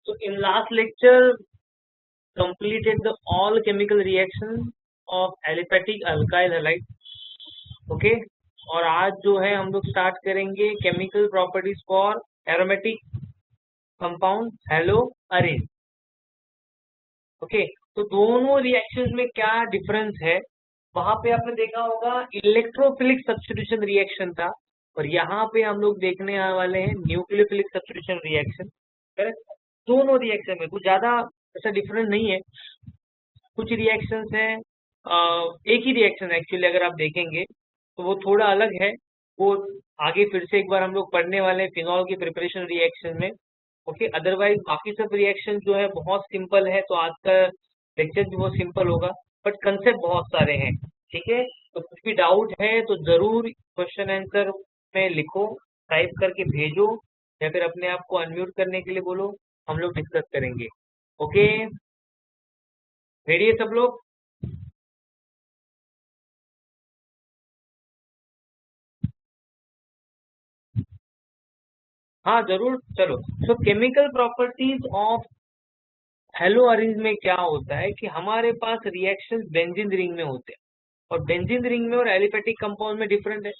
So in last lecture completed the all chemical reaction of aliphatic alkyl halide. Okay और आज जो है हम लोग स्टार्ट करेंगे chemical properties for aromatic compound haloarene. Okay तो दोनों रिएक्शंस में क्या डिफरेंस है, वहां पे आपने देखा होगा इलेक्ट्रोफिलिक सब्स्टिट्यूशन रिएक्शन था और यहाँ पे हम लोग देखने आने वाले हैं न्यूक्लियोफिलिक सब्स्टिट्यूशन रिएक्शन. करेक्ट. दोनों रिएक्शन में कुछ ज्यादा ऐसा डिफरेंस नहीं है. कुछ रिएक्शंस हैं एक ही रिएक्शन एक्चुअली अगर आप देखेंगे तो वो थोड़ा अलग है. वो आगे फिर से एक बार हम लोग पढ़ने वाले हैं फिनॉल की प्रिपरेशन रिएक्शन में. ओके अदरवाइज बाकी सब रिएक्शन जो है बहुत सिंपल है, तो आज का लेक्चर भी बहुत सिंपल होगा बट कंसेप्ट बहुत सारे हैं. ठीक है, तो कुछ भी डाउट है तो जरूर क्वेश्चन आंसर में लिखो, टाइप करके भेजो या फिर अपने आप को अनम्यूट करने के लिए बोलो, हम लोग डिस्कस करेंगे. ओके रेडी है सब लोग? हाँ जरूर. चलो सो chemical properties of hello arrange में क्या होता है कि हमारे पास रिएक्शन बेंजीन रिंग में होते हैं और बेंजीन रिंग में और एलिफेटिक कंपाउंड में डिफरेंट है.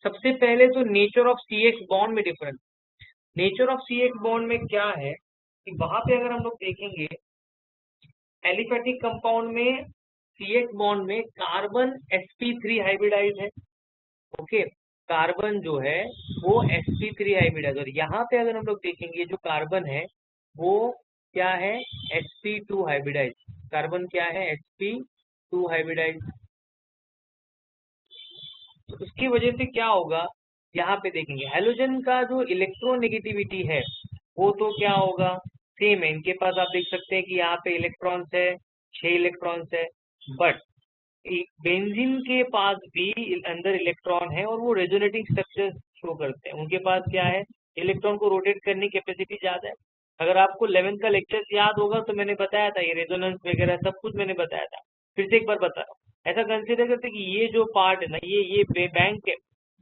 सबसे पहले तो nature of C X bond में different. Nature of C X bond में क्या है कि वहां पे अगर हम लोग देखेंगे एलिफेटिक कंपाउंड में सी एक्स बॉन्ड में कार्बन sp3 हाइब्रिडाइज है. ओके कार्बन जो है वो sp3 हाइब्रिडाइज और यहाँ पे अगर हम लोग देखेंगे जो कार्बन है वो क्या है sp2 हाइब्रिडाइज. कार्बन क्या है sp2 हाइब्रिडाइज. तो उसकी वजह से क्या होगा यहाँ पे देखेंगे हेलोजन का जो इलेक्ट्रोनेगेटिविटी है वो तो क्या होगा सेम है. इनके पास आप देख सकते हैं कि यहाँ पे इलेक्ट्रॉन्स है 6 इलेक्ट्रॉन्स है बट बेंजीन के पास भी अंदर इलेक्ट्रॉन है और वो रेजोनेटिंग स्ट्रक्चर शो करते हैं. उनके पास क्या है इलेक्ट्रॉन को रोटेट करने की कैपेसिटी ज्यादा है. अगर आपको 11th का लेक्चर याद होगा तो मैंने बताया था ये रेजोनेंस वगैरह सब कुछ मैंने बताया था. फिर से एक बार बता रहा हूँ. ऐसा कंसिडर करते कि ये जो पार्ट है ना ये बैंक है,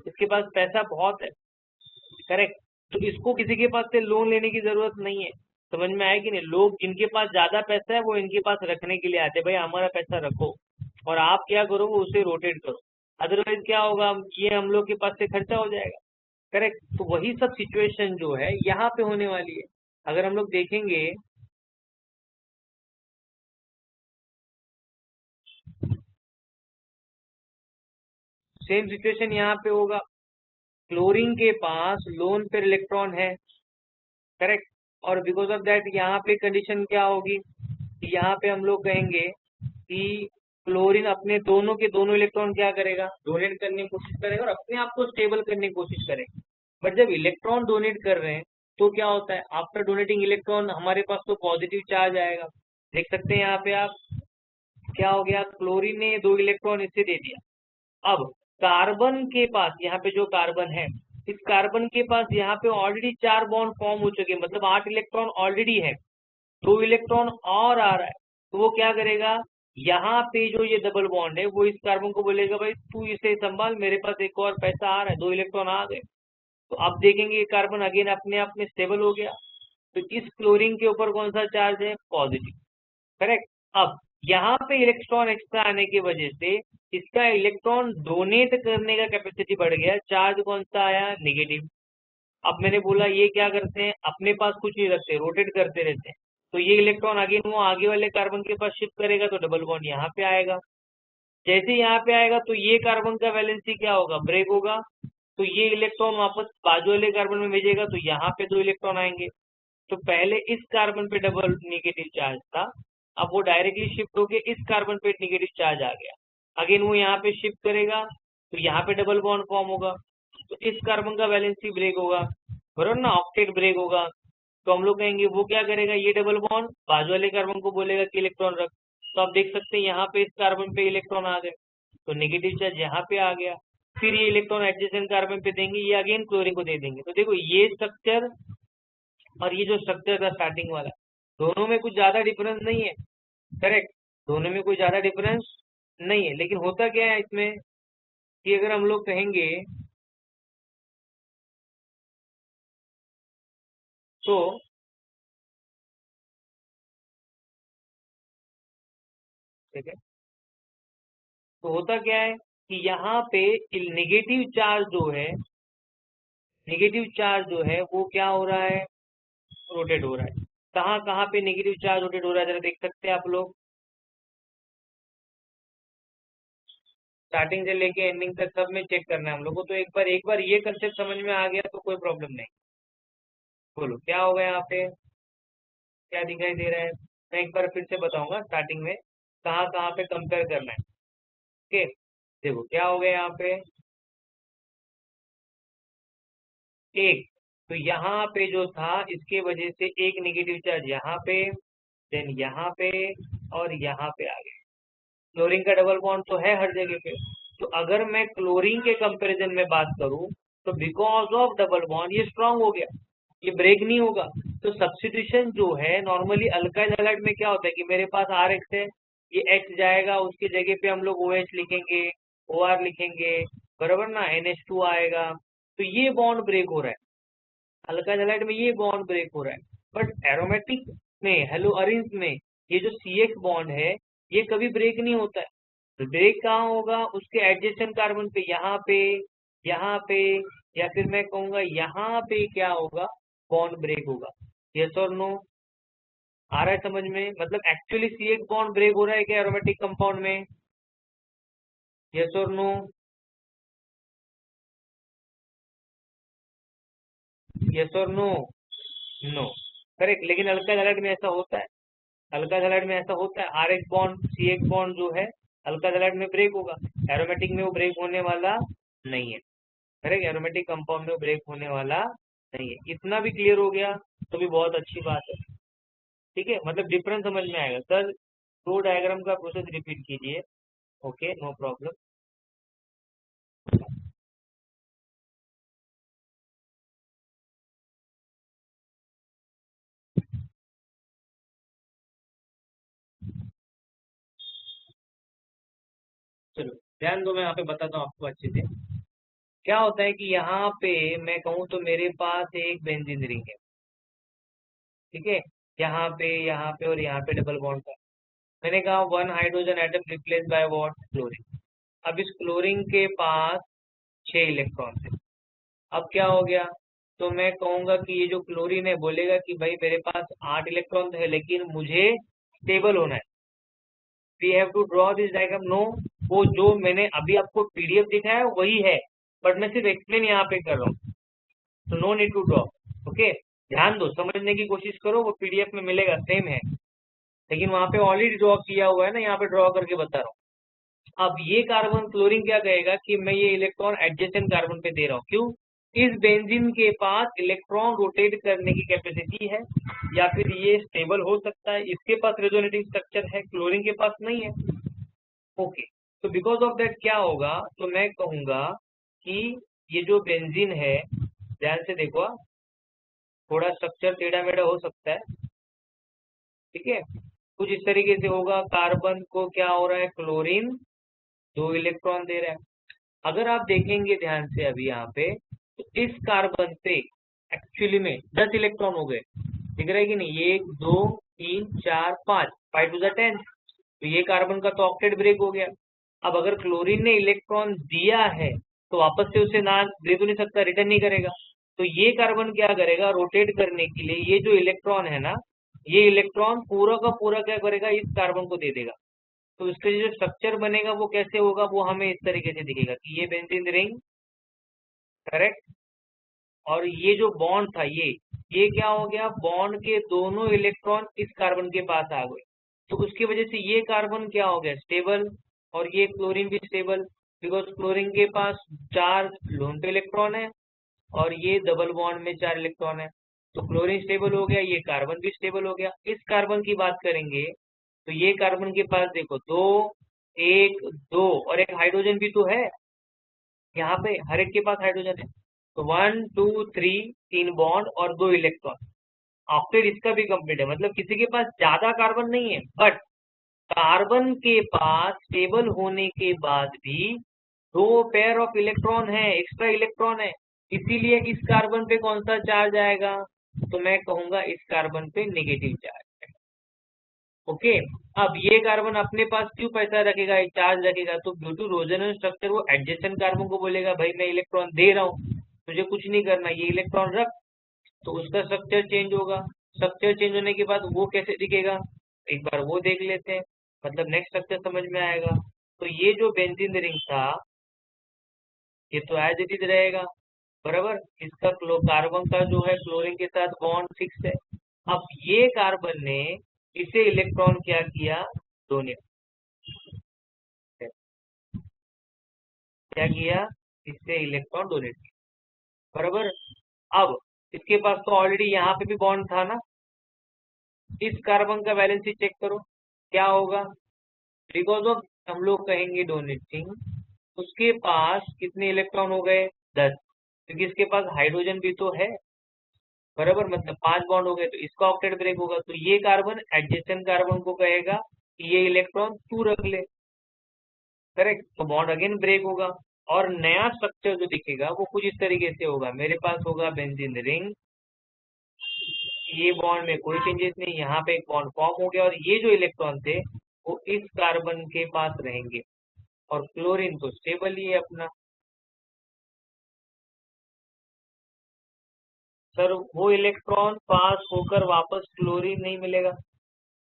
इसके पास पैसा बहुत है. करेक्ट. तो इसको किसी के पास से लोन लेने की जरूरत नहीं है. समझ में आया कि नहीं? लोग जिनके पास ज्यादा पैसा है वो इनके पास रखने के लिए आते हैं, भाई हमारा पैसा रखो और आप क्या करो वो उसे रोटेट करो. अदरवाइज क्या होगा ये हम लोग के पास से खर्चा हो जाएगा. करेक्ट. तो वही सब सिचुएशन जो है यहाँ पे होने वाली है. अगर हम लोग देखेंगे सेम सिचुएशन यहाँ पे होगा. क्लोरीन के पास लोन पर इलेक्ट्रॉन है. करेक्ट. और बिकॉज ऑफ दैट यहाँ पे कंडीशन क्या होगी कि यहाँ पे हम लोग कहेंगे कि क्लोरीन अपने दोनों के दोनों इलेक्ट्रॉन क्या करेगा डोनेट करने की कोशिश करेगा और अपने आप को स्टेबल करने की कोशिश करेगा. बट जब इलेक्ट्रॉन डोनेट कर रहे हैं तो क्या होता है आफ्टर डोनेटिंग इलेक्ट्रॉन हमारे पास तो पॉजिटिव चार्ज आएगा. देख सकते हैं यहाँ पे आप क्या हो गया क्लोरीन ने 2 इलेक्ट्रॉन इससे दे दिया. अब कार्बन के पास यहाँ पे जो कार्बन है इस कार्बन के पास यहाँ पे ऑलरेडी 4 बॉन्ड फॉर्म हो चुके हैं, मतलब 8 इलेक्ट्रॉन ऑलरेडी है. 2 इलेक्ट्रॉन और आ रहा है तो वो क्या करेगा यहाँ पे जो ये डबल बॉन्ड है वो इस कार्बन को बोलेगा भाई तू इसे संभाल, मेरे पास एक और पैसा आ रहा है, 2 इलेक्ट्रॉन आ गए. तो आप देखेंगे ये कार्बन अगेन अपने आप में स्टेबल हो गया. तो इस क्लोरीन के ऊपर कौन सा चार्ज है पॉजिटिव. करेक्ट. अब यहाँ पे इलेक्ट्रॉन एक्स्ट्रा आने की वजह से इसका इलेक्ट्रॉन डोनेट करने का कैपेसिटी बढ़ गया. चार्ज कौन सा आया नेगेटिव. अब मैंने बोला ये क्या करते हैं अपने पास कुछ नहीं रखते, रोटेट करते रहते हैं. तो ये इलेक्ट्रॉन अगेन वो आगे वाले कार्बन के पास शिफ्ट करेगा तो डबल बॉन्ड यहाँ पे आएगा. जैसे यहाँ पे आएगा तो ये कार्बन का वैलेंसी क्या होगा ब्रेक होगा. तो ये इलेक्ट्रॉन वापस बाजू वाले कार्बन में भेजेगा तो यहाँ पे 2 इलेक्ट्रॉन आएंगे. तो पहले इस कार्बन पे डबल नेगेटिव चार्ज था, अब वो डायरेक्टली शिफ्ट होके इस कार्बन पे नेगेटिव चार्ज आ गया. अगेन वो यहाँ पे शिफ्ट करेगा तो यहाँ पे डबल बॉन्ड फॉर्म होगा. तो इस कार्बन का वैलेंसी ब्रेक होगा, बराबर ना, ऑक्टेट ब्रेक होगा. तो हम लोग कहेंगे वो क्या करेगा ये डबल बॉन्ड बाजू वाले कार्बन को बोलेगा कि इलेक्ट्रॉन रख. तो आप देख सकते हैं यहाँ पे इस कार्बन पे इलेक्ट्रॉन आ गए तो नेगेटिव चार्ज यहाँ पे आ गया. फिर ये इलेक्ट्रॉन एडजेसेंट कार्बन पे देंगे, ये अगेन क्लोरीन को दे देंगे. तो देखो ये स्ट्रक्चर और ये जो स्ट्रक्चर था स्टार्टिंग वाला दोनों में कुछ ज्यादा डिफरेंस नहीं है. करेक्ट. दोनों में कोई ज्यादा डिफरेंस नहीं है. लेकिन होता क्या है इसमें कि अगर हम लोग कहेंगे तो ठीक है। तो होता क्या है कि यहाँ पे नेगेटिव चार्ज जो है, नेगेटिव चार्ज जो है वो क्या हो रहा है, रोटेट हो रहा है। कहाँ कहाँ पे नेगेटिव चार्ज रोटेट हो रहा है जरा देख सकते हैं आप लोग। स्टार्टिंग से लेके एंडिंग तक सब में चेक करना है हम लोग को। तो एक बार ये कंसेप्ट समझ में आ गया तो कोई प्रॉब्लम नहीं। बोलो क्या होगा यहाँ पे, क्या दिखाई दे रहा है। मैं एक बार फिर से बताऊंगा स्टार्टिंग में कहाँ कहाँ पे कंपेयर करना है। ओके, देखो क्या हो गया यहाँ पे, एक, तो यहाँ पे जो था इसके वजह से एक नेगेटिव चार्ज यहाँ पे, देन यहाँ पे, और यहाँ पे आ गया। क्लोरीन का डबल बॉन्ड तो है हर जगह पे। तो अगर मैं क्लोरीन के कंपैरिजन में बात करूं तो बिकॉज ऑफ डबल बॉन्ड ये स्ट्रांग हो गया, ये ब्रेक नहीं होगा। तो सब्स्टिट्यूशन जो है नॉर्मली अल्काइल हैलाइड में क्या होता है कि मेरे पास आर एक्स है, ये एक्स जाएगा, उसकी जगह पे हम लोग ओ एच लिखेंगे, ओ आर लिखेंगे, बराबर ना, NH2 आएगा। तो ये बॉन्ड ब्रेक हो रहा है, अल्काइल हैलाइड में ये बॉन्ड ब्रेक हो रहा है। बट एरोमेटिक में, हेलो अरेंज में, ये जो CH बॉन्ड है ये कभी ब्रेक नहीं होता है। तो ब्रेक कहाँ होगा, उसके एडजेसेंट कार्बन पे, यहाँ पे, यहाँ पे, या फिर मैं कहूंगा यहाँ पे क्या होगा, बॉन्ड ब्रेक होगा। यस और नो, आ रहा है समझ में। मतलब एक्चुअली CH बॉन्ड ब्रेक हो रहा है क्या एरोमेटिक कंपाउंड में, यस और नो, यस और नो, नो, करेक्ट। लेकिन अल्काइल हैलाइड में ऐसा होता है, अल्काइल हैलाइड में ऐसा होता है, R H bond C H bond जो है अल्काइल हैलाइड में ब्रेक होगा, एरोमेटिक में वो ब्रेक होने वाला नहीं है। करेक्ट, एरोमेटिक कंपाउंड में ब्रेक होने वाला नहीं है। इतना भी क्लियर हो गया तो भी बहुत अच्छी बात है। ठीक है, मतलब डिफरेंस समझ में आएगा। सर फ्लो डायग्राम का प्रोसेस रिपीट कीजिए। Okay, no problem. चलो ध्यान दो, मैं यहाँ पे बताता हूँ आपको अच्छे से। क्या होता है कि यहाँ पे मैं कहूँ तो मेरे पास एक बेंजीन रिंग है, ठीक है, यहाँ पे और यहाँ पे डबल बॉन्ड था। मैंने कहा one hydrogen atom replace by what, chlorine. अब इस क्लोरीन के पास 6 इलेक्ट्रॉन थे। अब क्या हो गया, तो मैं कहूंगा कि ये जो क्लोरीन है बोलेगा कि भाई मेरे पास 8 इलेक्ट्रॉन तो है लेकिन मुझे स्टेबल होना है, we have to draw this diagram. No, वो जो मैंने अभी आपको PDF दिखाया है वही है, बट मैं सिर्फ एक्सप्लेन यहाँ पे कर रहा हूँ। तो no need to draw. Okay, ध्यान दो, समझने की कोशिश करो, वो PDF में मिलेगा, सेम है। लेकिन वहां पे ऑलरेडी ड्रॉ किया हुआ है ना, यहाँ पे ड्रॉ करके बता रहा हूँ। अब ये कार्बन क्लोरीन क्या कहेगा कि मैं ये इलेक्ट्रॉन एडजेसेंट कार्बन पे दे रहा हूँ, क्यों, इस बेंजीन के पास इलेक्ट्रॉन रोटेट करने की कैपेसिटी है, या फिर ये स्टेबल हो सकता है, इसके पास रेजोनेटिंग स्ट्रक्चर है, क्लोरीन के पास नहीं है। ओके, तो बिकॉज ऑफ दैट क्या होगा, तो मैं कहूंगा कि ये जो बेंजीन है, ध्यान से देखो, थोड़ा स्ट्रक्चर टेढ़ा मेढ़ा हो सकता है, ठीक है, कुछ इस तरीके से होगा। कार्बन को क्या हो रहा है, क्लोरीन 2 इलेक्ट्रॉन दे रहा है। अगर आप देखेंगे ध्यान से अभी यहाँ पे, तो इस कार्बन पे एक्चुअली में 10 इलेक्ट्रॉन हो गए, दिख रहा है कि नहीं, 1 2 3 4 5, 5 to the 10। तो ये कार्बन का तो ऑक्टेट ब्रेक हो गया। अब अगर क्लोरीन ने इलेक्ट्रॉन दिया है तो वापस से उसे ना दे तो नहीं सकता, रिटर्न नहीं करेगा। तो ये कार्बन क्या करेगा, रोटेट करने के लिए ये जो इलेक्ट्रॉन है ना, ये इलेक्ट्रॉन पूरा का पूरा क्या करेगा, इस कार्बन को दे देगा। तो इसका जो स्ट्रक्चर बनेगा वो कैसे होगा, वो हमें इस तरीके से दिखेगा कि ये बेंजीन रिंग, करेक्ट, और ये जो बॉन्ड था ये क्या हो गया, बॉन्ड के दोनों इलेक्ट्रॉन इस कार्बन के पास आ गए। तो उसकी वजह से ये कार्बन क्या हो गया, स्टेबल, और ये क्लोरीन भी स्टेबल, बिकॉज क्लोरीन के पास 4 लोन पे इलेक्ट्रॉन है और ये डबल बॉन्ड में 4 इलेक्ट्रॉन है। तो क्लोरीन स्टेबल हो गया, ये कार्बन भी स्टेबल हो गया। इस कार्बन की बात करेंगे तो ये कार्बन के पास देखो 2 1 2 और एक हाइड्रोजन भी तो है, यहाँ पे हर एक के पास हाइड्रोजन है। तो 1 2 3 3 बॉन्ड और 2 इलेक्ट्रॉन। आफ्टर इसका भी कंप्लीट है, मतलब किसी के पास ज्यादा कार्बन नहीं है, बट कार्बन के पास स्टेबल होने के बाद भी 2 पेयर ऑफ इलेक्ट्रॉन है, एक्स्ट्रा इलेक्ट्रॉन है। इसीलिए इस कार्बन पे कौन सा चार्ज आएगा, तो मैं कहूंगा इस कार्बन पे नेगेटिव चार्ज। ओके। अब ये कार्बन अपने पास क्यों पैसा रखेगा, एक चार्ज रखेगा, तो ड्यू टू रेजोनेंस स्ट्रक्चर वो एडजेसेंट कार्बन को बोलेगा भाई मैं इलेक्ट्रॉन दे रहा हूँ, तुझे कुछ नहीं करना, ये इलेक्ट्रॉन रख। तो उसका स्ट्रक्चर चेंज होगा। स्ट्रक्चर चेंज होने के बाद वो कैसे दिखेगा, एक बार वो देख लेते हैं, मतलब नेक्स्ट स्ट्रक्चर समझ में आएगा। तो ये जो बेंजीन रिंग था ये तो एज इट इज रहेगा, बराबर। इसका कार्बन का जो है क्लोरीन के साथ बॉन्ड फिक्स है। अब ये कार्बन ने इसे इलेक्ट्रॉन क्या किया, डोनेट। क्या किया, इससे इलेक्ट्रॉन डोनेट किया, बराबर। अब इसके पास तो ऑलरेडी यहाँ पे भी बॉन्ड था ना, इस कार्बन का वैलेंसी चेक करो क्या होगा। बिकॉज ऑफ हम लोग कहेंगे डोनेटिंग, उसके पास कितने इलेक्ट्रॉन हो गए, 10, क्योंकि इसके पास हाइड्रोजन भी तो है, बराबर, मतलब 5 बॉन्ड हो गए, तो इसका ऑक्टेट ब्रेक होगा, तो ये कार्बन एडजेसेंट कार्बन को कहेगा कि ये इलेक्ट्रॉन तू रख ले, करेक्ट। तो बॉन्ड अगेन ब्रेक होगा, और नया स्ट्रक्चर जो दिखेगा वो कुछ इस तरीके से होगा। मेरे पास होगा बेंजीन रिंग, ये बॉन्ड में कोई चेंजेस नहीं, यहाँ पे एक बॉन्ड फॉर्म हो गया, और ये जो इलेक्ट्रॉन थे वो इस कार्बन के पास रहेंगे, और क्लोरीन तो स्टेबल ही है अपना। सर वो इलेक्ट्रॉन पास होकर वापस क्लोरीन नहीं मिलेगा,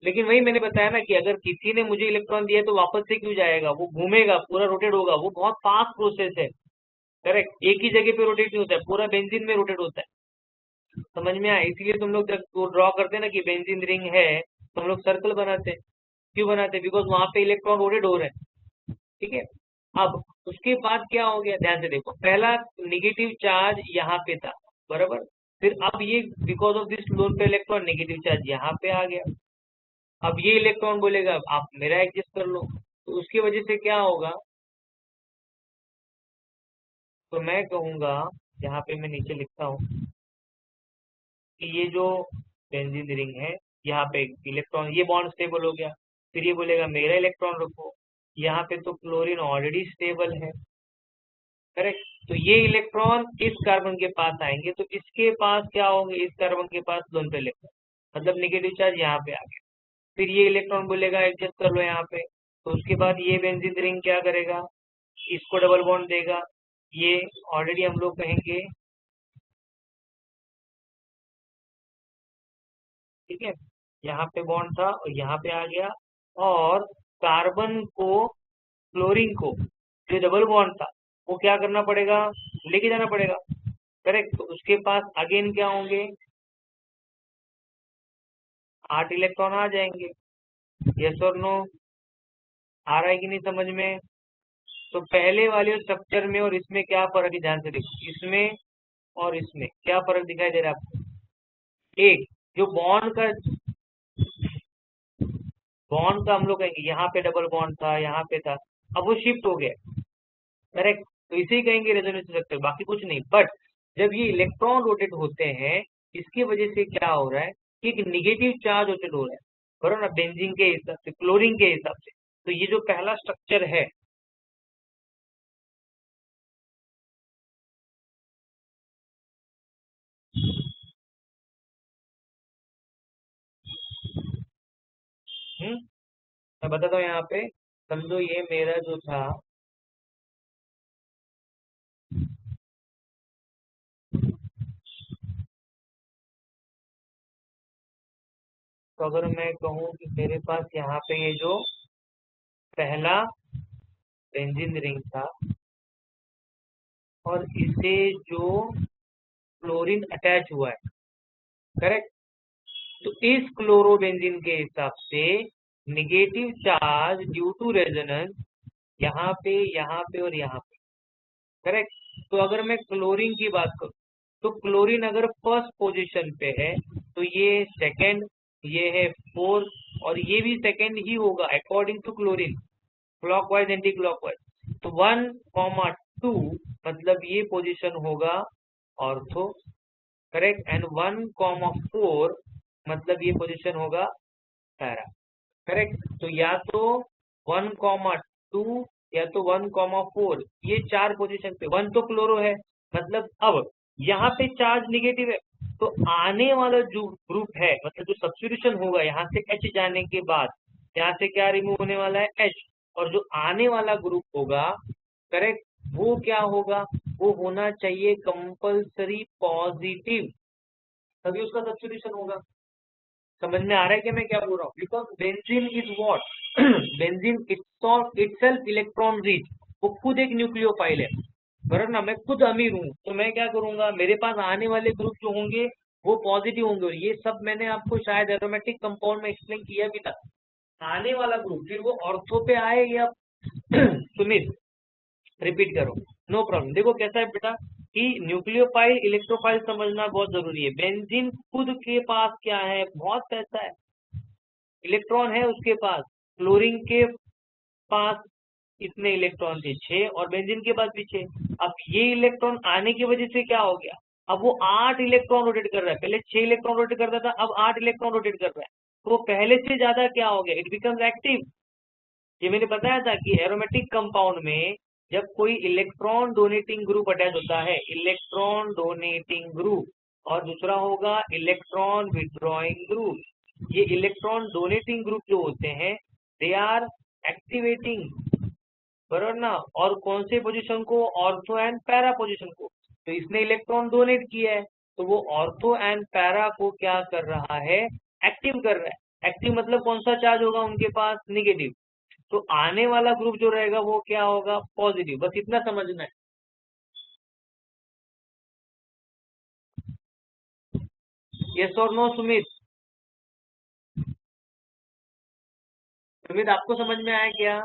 लेकिन वही मैंने बताया ना कि अगर किसी ने मुझे इलेक्ट्रॉन दिया तो वापस से क्यों जाएगा, वो घूमेगा, पूरा रोटेट होगा, वो बहुत फास्ट प्रोसेस है, करेक्ट। एक ही जगह पे रोटेट नहीं होता है, पूरा बेंजीन में रोटेट होता है। समझ में आया, इसीलिए तुम लोग जब वो ड्रॉ करते हैं ना कि बेंजीन रिंग है, तो हम लोग सर्कल बनाते हैं। क्यों बनाते हैं, बिकॉज वहां पे इलेक्ट्रॉन रोटेट हो रहे हैं, ठीक है। अब उसके बाद क्या हो गया, ध्यान से देखो, पहला निगेटिव चार्ज यहाँ पे था, बराबर। फिर अब ये बिकॉज ऑफ दिस लोन पे इलेक्ट्रॉन नेगेटिव चार्ज यहाँ पे आ गया। अब ये इलेक्ट्रॉन बोलेगा आप मेरा एडजस्ट कर लो, तो उसकी वजह से क्या होगा, तो मैं कहूंगा, यहाँ पे मैं नीचे लिखता हूँ कि ये जो बेंजीन रिंग है, यहाँ पे इलेक्ट्रॉन, ये बॉन्ड स्टेबल हो गया, फिर ये बोलेगा मेरा इलेक्ट्रॉन रखो, यहाँ पे तो क्लोरीन ऑलरेडी स्टेबल है, करेक्ट। तो ये इलेक्ट्रॉन इस कार्बन के पास आएंगे, तो इसके पास क्या होंगे, इस कार्बन के पास दोनों पे इलेक्ट्रॉन, मतलब नेगेटिव चार्ज यहाँ पे आ गया। फिर ये इलेक्ट्रॉन बोलेगा एडजस्ट कर लो यहाँ पे, तो उसके बाद ये बेंजीन रिंग क्या करेगा, इसको डबल बॉन्ड देगा। ये ऑलरेडी हम लोग कहेंगे, ठीक है, यहाँ पे बॉन्ड था और यहाँ पे आ गया, और कार्बन को, क्लोरीन को, जो डबल बॉन्ड था वो क्या करना पड़ेगा, लेके जाना पड़ेगा, करेक्ट। तो उसके पास अगेन क्या होंगे, 8 इलेक्ट्रॉन आ जाएंगे। यस और नो, आ रहा है कि नहीं समझ में। तो पहले वाले स्ट्रक्चर में और इसमें क्या फर्क है, ध्यान से देखो, इसमें और इसमें क्या फर्क दिखाई दे रहा है आपको। एक, जो बॉन्ड का हम लोग कहेंगे यहाँ पे डबल बॉन्ड था, यहाँ पे था, अब वो शिफ्ट हो गया, करेक्ट। तो इसे ही कहेंगे रेजोनेंस स्ट्रक्चर, बाकी कुछ नहीं। बट जब ये इलेक्ट्रॉन रोटेट होते हैं, इसकी वजह से क्या हो रहा है कि एक निगेटिव चार्ज रोटेट हो रहा है, बराबर ना, बेंजीन के हिसाब से, क्लोरीन के हिसाब से। तो ये जो पहला स्ट्रक्चर है, मैं बताता हूँ यहाँ पे, समझो ये मेरा जो था, तो अगर मैं कहूँ कि मेरे पास यहाँ पे ये जो पहला बेंजीन रिंग था, और इसे जो क्लोरीन अटैच हुआ है, करेक्ट। तो इस क्लोरोबेंजीन के हिसाब से negative charge due to resonance यहाँ पे और यहाँ पे, करेक्ट। तो अगर मैं क्लोरीन की बात करूँ, तो क्लोरीन अगर फर्स्ट पोजीशन पे है, तो ये सेकंड, ये है फोर्थ, और ये भी सेकंड ही होगा according to chlorine, clockwise anticlockwise. तो 1,2 मतलब ये पोजीशन होगा ऑर्थो, करेक्ट, एंड 1,4 मतलब ये पोजीशन होगा पैरा, करेक्ट। तो या तो 1,2 या तो 1,4, ये चार पोजीशन पे, वन तो क्लोरो है, मतलब अब यहाँ पे चार्ज निगेटिव है, तो आने वाला जो ग्रुप है, मतलब जो सब्स्टिट्यूशन होगा यहाँ से H जाने के बाद, यहाँ से क्या रिमूव होने वाला है, H, और जो आने वाला ग्रुप होगा, करेक्ट, वो क्या होगा, वो होना चाहिए कंपल्सरी पॉजिटिव, तभी उसका सब्स्टिट्यूशन होगा। समझ में आ रहा है कि मैं क्या बोल रहा हूँ? Because benzene is what benzene itself electron rich, वो खुद एक न्यूक्लियोफाइल है, बराबर ना। मैं खुद अमीर हूँ, तो मैं क्या करूंगा, मेरे पास आने वाले ग्रुप जो होंगे वो पॉजिटिव होंगे, और ये सब मैंने आपको शायद एरोमेटिक कंपाउंड में एक्सप्लेन किया भी था। आने वाला ग्रुप फिर वो ऑर्थो पे आए या सुमित रिपीट करो, नो प्रॉब्लम। देखो कैसा है बेटा कि न्यूक्लियोफाइल इलेक्ट्रोफाइल समझना बहुत जरूरी है। बेंजीन खुद के पास क्या है, बहुत पैसा है, इलेक्ट्रॉन है उसके पास। क्लोरीन के पास कितने इलेक्ट्रॉन थे, 6, और बेंजीन के पास भी 6। अब ये इलेक्ट्रॉन आने की वजह से क्या हो गया, अब वो 8 इलेक्ट्रॉन रोटेट कर रहा है, पहले 6 इलेक्ट्रॉन रोटेट करता था, अब 8 इलेक्ट्रॉन रोटेट कर रहा है, तो वो पहले से ज्यादा क्या हो गया, इट बिकम्स एक्टिव। ये मैंने बताया था कि एरोमेटिक कंपाउंड में जब कोई इलेक्ट्रॉन डोनेटिंग ग्रुप अटैच होता है, इलेक्ट्रॉन डोनेटिंग ग्रुप, और दूसरा होगा इलेक्ट्रॉन विड्रॉइंग ग्रुप। ये इलेक्ट्रॉन डोनेटिंग ग्रुप जो होते हैं, दे आर एक्टिवेटिंग, बराबर ना। और कौन से पोजीशन को, ऑर्थो एंड पैरा पोजीशन को। तो इसने इलेक्ट्रॉन डोनेट किया है, तो वो ऑर्थो एंड पैरा को क्या कर रहा है, एक्टिव कर रहा है। एक्टिव मतलब कौन सा चार्ज होगा उनके पास, निगेटिव। तो आने वाला ग्रुप जो रहेगा वो क्या होगा, पॉजिटिव। बस इतना समझना है। यस और नो सुमित? सुमित आपको समझ में आया क्या?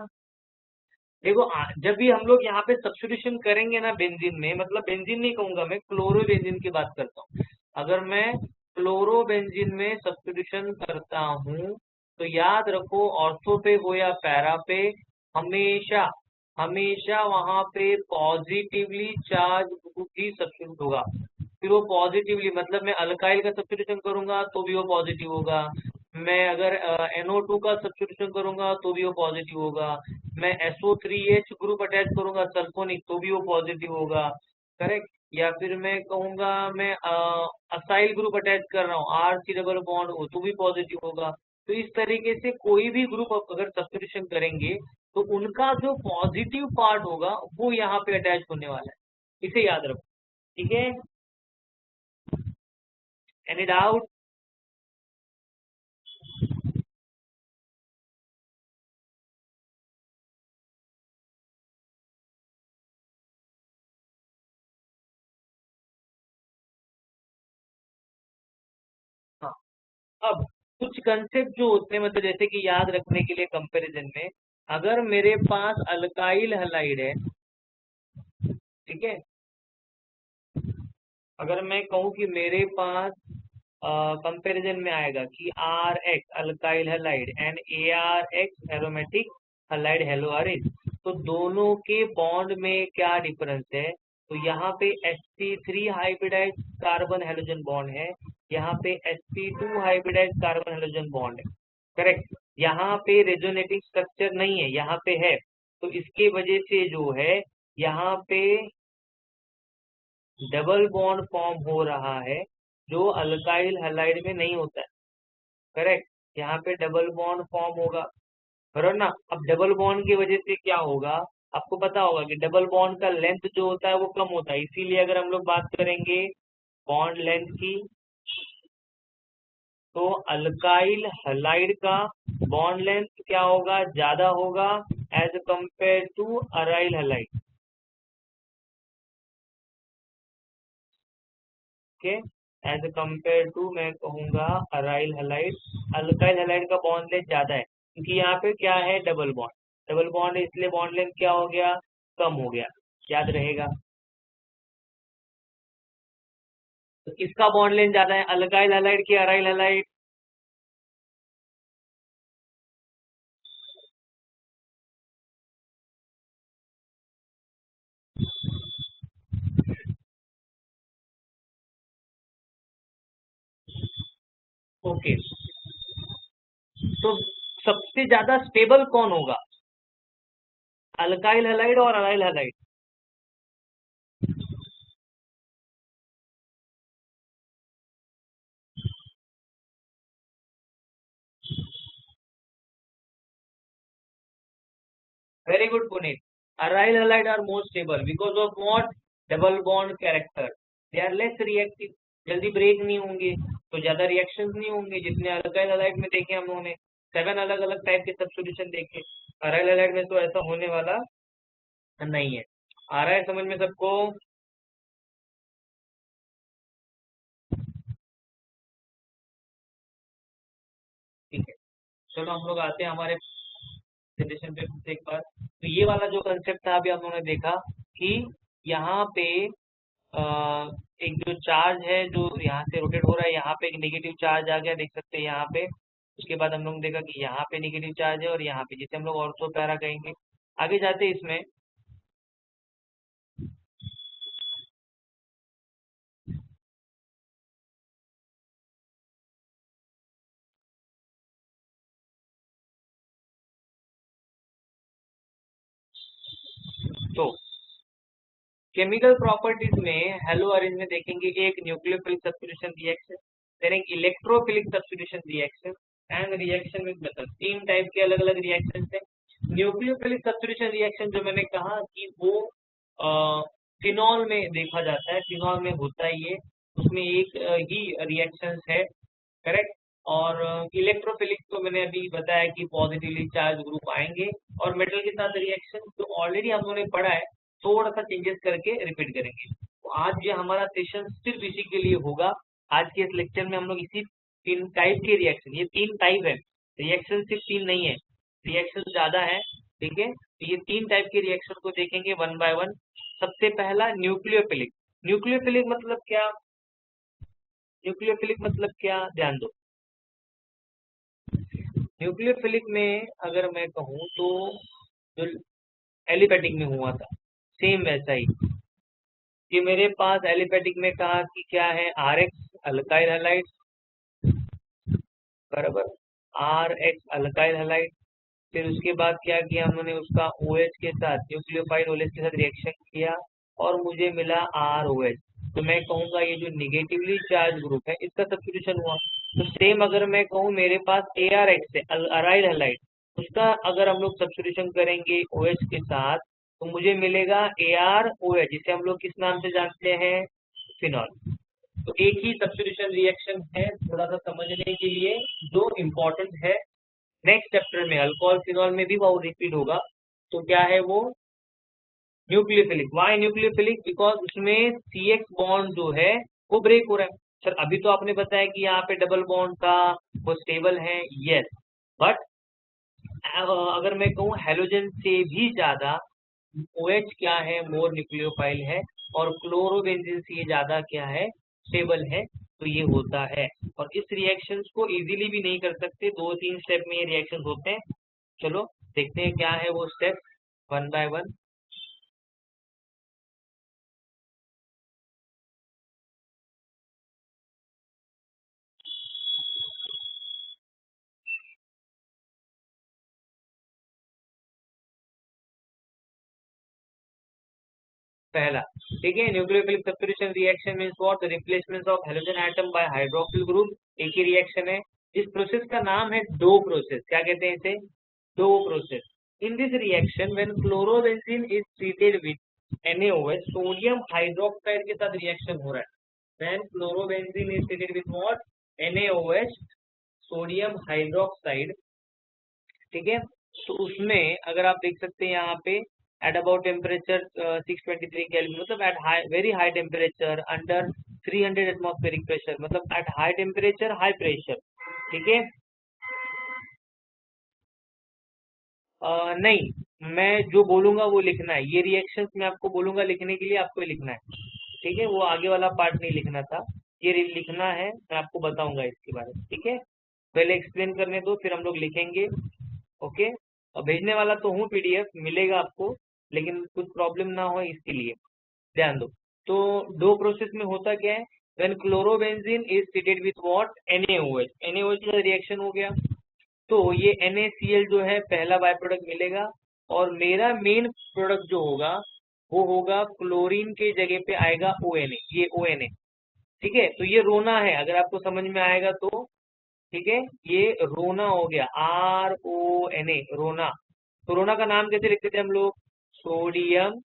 देखो जब भी हम लोग यहाँ पे सब्स्टिट्यूशन करेंगे ना बेंजीन में, मतलब बेंजीन नहीं कहूंगा मैं, क्लोरो बेंजीन की बात करता हूँ। अगर मैं क्लोरो बेंजीन में सब्स्टिट्यूशन करता हूँ, तो याद रखो ऑर्थो पे हो या पैरा पे, हमेशा हमेशा वहां पे पॉजिटिवली चार्ज ग्रुप ही सब्स्टिट्यूट होगा। फिर वो पॉजिटिवली, मतलब मैं अल्काइल का सब्स्टिट्यूशन करूंगा तो भी वो पॉजिटिव होगा, मैं अगर NO2 का सब्स्टिट्यूशन करूंगा तो भी वो पॉजिटिव होगा, मैं SO3H ग्रुप अटैच करूंगा सल्फोनिक तो भी वो पॉजिटिव होगा, करेक्ट। या फिर मैं कहूंगा मैं असाइल ग्रुप अटैच कर रहा हूँ, RC डबल बॉन्ड हो तो भी पॉजिटिव होगा। तो इस तरीके से कोई भी ग्रुप अगर सब्स्टिट्यूशन करेंगे तो उनका जो पॉजिटिव पार्ट होगा वो यहाँ पे अटैच होने वाला है, इसे याद रखो, ठीक है। Any doubt? हाँ, अब कुछ कंसेप्ट जो होते हैं, मतलब जैसे कि याद रखने के लिए कंपैरिजन में, अगर मेरे पास अल्काइल हलाइड है, ठीक है, अगर मैं कहूँ कि मेरे पास कंपैरिजन में आएगा कि RH alkyl halide and ARX aromatic halide haloarene, तो दोनों के बॉन्ड में क्या डिफरेंस है, तो यहाँ पे sp3 hybridise carbon halogen bond है, यहाँ पे sp2 hybridise carbon halogen bond है, करेक्ट। यहाँ पे रेजोनेटिंग स्ट्रक्चर नहीं है, यहाँ पे है, तो इसके वजह से जो है यहाँ पे डबल बॉन्ड फॉर्म हो रहा है, जो अल्काइल हलाइड में नहीं होता है, करेक्ट। यहाँ पे डबल बॉन्ड फॉर्म होगा, बराबर ना। अब डबल बॉन्ड की वजह से क्या होगा, आपको पता होगा कि डबल बॉन्ड का लेंथ जो होता है वो कम होता है, इसीलिए अगर हम लोग बात करेंगे बॉन्ड लेंथ की, तो अल्काइल हलाइड का बॉन्ड लेंथ क्या होगा, ज्यादा होगा as compare to aryl halide, okay. As compare to मैं कहूंगा अराइल हलाइड, अल्काइल हलाइड का बॉन्ड लेंथ ज्यादा है, क्योंकि यहाँ पे क्या है, डबल बॉन्ड, डबल बॉन्ड है, इसलिए बॉन्ड लेंथ क्या हो गया, कम हो गया, याद रहेगा। तो किसका बॉन्ड लेंथ ज्यादा है, अल्काइल हलाइड की अराइल हलाइड? ओके, तो सबसे ज्यादा स्टेबल कौन होगा, अल्काइल हलाइड और aryl halide? Very good, Puneet. Aryl halide are more stable because of what? Double bond character. They are less reactive. जल्दी ब्रेक नहीं होंगे तो ज्यादा रिएक्शंस नहीं होंगे जितने अल्काइल हैलाइड में देखे हम लोगों ने 7 अलग अलग टाइप के सब्स्टिट्यूशन देखे। अराइल हैलाइड में तो ऐसा होने वाला नहीं है। आ रहा है समझ में सबको? ठीक है, चलो हम लोग आते हैं हमारे प्रेजेंटेशन पे फिर से एक बार। तो ये वाला जो कंसेप्ट था अभी आप लोगों ने देखा कि यहाँ पे अ, एक जो चार्ज है जो यहाँ से रोटेट हो रहा है, यहाँ पे एक नेगेटिव चार्ज आ गया, देख सकते हैं यहाँ पे। उसके बाद हम लोग ने देखा कि यहाँ पे नेगेटिव चार्ज है और यहाँ पे, जिसे हम लोग ऑर्थो पैरा कहेंगे। आगे जाते हैं इसमें। तो केमिकल प्रॉपर्टीज में हेलो अरेंज में देखेंगे एक न्यूक्लियोफिलिक सब्स्टिट्यूशन रिएक्शन, देन एक electrophilic substitution reaction and reaction with method. तीन टाइप के अलग अलग रिएक्शन है। न्यूक्लियोफिलिक सब्स्टिट्यूशन रिएक्शन जो मैंने कहा कि वो फिनॉल में देखा जाता है, फिनॉल में होता है ये, उसमें एक ही रिएक्शन है, करेक्ट। और इलेक्ट्रोफिलिक तो मैंने अभी बताया कि पॉजिटिवली चार्ज ग्रुप आएंगे और मेटल के साथ रिएक्शन जो ऑलरेडी हम लोगों ने पढ़ा है, थोड़ा सा चेंजेस करके रिपीट करेंगे। तो आज ये हमारा सेशन सिर्फ इसी के लिए होगा। आज के इस लेक्चर में हम लोग इसी तीन टाइप के रिएक्शन, ये तीन टाइप है, रिएक्शन सिर्फ तीन नहीं है, रिएक्शन ज्यादा है, ठीक है। तो ये तीन टाइप के रिएक्शन को देखेंगे वन बाय वन। सबसे पहला न्यूक्लियोफिलिक। न्यूक्लियोफिलिक मतलब क्या? न्यूक्लियोफिलिक मतलब क्या, ध्यान दो। न्यूक्लियोफिलिक में अगर मैं कहूँ तो जो एलिफेटिक में हुआ था, सेम वैसा ही कि मेरे पास एलिफेटिक में कहा कि क्या है, आर एक्स अल्काइल हैलाइड, बराबर, आर एक्स अल्काइल हैलाइड। फिर उसके बाद क्या किया हमने, उसका OH के साथ, न्यूक्लियोफाइल OH के साथ रिएक्शन किया और मुझे मिला ROH। तो मैं कहूँगा ये जो निगेटिवली चार्ज ग्रुप है इसका सब्स्टिट्यूशन हुआ। तो सेम अगर मैं कहूँ मेरे पास ARX है अराइल हैलाइड, उसका अगर हम लोग सब्स्टिट्यूशन करेंगे OH के साथ तो मुझे मिलेगा AROH, जिसे हम लोग किस नाम से जानते हैं, फिनॉल। तो एक ही सब्स्टिट्यूशन रिएक्शन है, थोड़ा सा समझने के लिए जो इम्पोर्टेंट है। नेक्स्ट चैप्टर में अल्कोहल फिनॉल में भी वो रिपीट होगा। तो क्या है वो, न्यूक्लियोफिलिक। Why nucleophilic? बिकॉज उसमें CX बॉन्ड जो है वो ब्रेक हो रहा है। सर अभी तो आपने बताया कि यहाँ पे डबल बॉन्ड था, वो स्टेबल है, यस। बट अगर मैं कहूँ हेलोजन से भी ज्यादा OH क्या है, मोर न्यूक्लियोफाइल है, और क्लोरोबेंजीन से ये ज्यादा क्या है, स्टेबल है। तो ये होता है, और इस रिएक्शंस को इजीली भी नहीं कर सकते, दो तीन स्टेप में ये रिएक्शंस होते हैं। चलो देखते हैं क्या है वो स्टेप, वन बाय वन। पहला, ठीक है, nucleophilic substitution reaction means what, the replacement of halogen atom by hydroxyl group. एक ही रिएक्शन है। इस प्रोसेस का नाम है डो प्रोसेस। क्या कहते हैं इसे, Dow process. In this reaction when chlorobenzene is treated with NaOH, sodium hydroxide के साथ रिएक्शन हो रहा है। When chlorobenzene is treated with what, NaOH, sodium hydroxide, ठीक है। तो उसमें अगर आप देख सकते हैं यहाँ पे एट अबाउट टेम्परेचर 623 केल्विन, मतलब at high, very high temperature, under 300 atmospheric pressure, मतलब at high temperature high pressure, ठीक है। नहीं, मैं जो बोलूंगा वो लिखना है, ये रिएक्शंस मैं आपको बोलूंगा लिखने के लिए, आपको ही लिखना है, ठीक है। वो आगे वाला पार्ट नहीं लिखना था, ये लिखना है, मैं आपको बताऊंगा इसके बारे में, ठीक है। पहले एक्सप्लेन करने दो, फिर हम लोग लिखेंगे, ओके। और भेजने वाला तो हूँ, PDF मिलेगा आपको, लेकिन कुछ प्रॉब्लम ना हो इसके लिए ध्यान दो। तो दो प्रोसेस में होता क्या है, when chlorobenzene is treated with what, NaOH, NaOH का रिएक्शन हो गया तो ये NaCl जो है पहला बाय प्रोडक्ट मिलेगा, और मेरा मेन प्रोडक्ट जो होगा वो होगा क्लोरीन के जगह पे आएगा ONA, ये ONA, ठीक है। तो ये रोना है, अगर आपको समझ में आएगा तो, ठीक है। ये रोना हो गया, RONA, रोना। कोरोना का नाम कैसे लिखते थे हम लोग? Sodium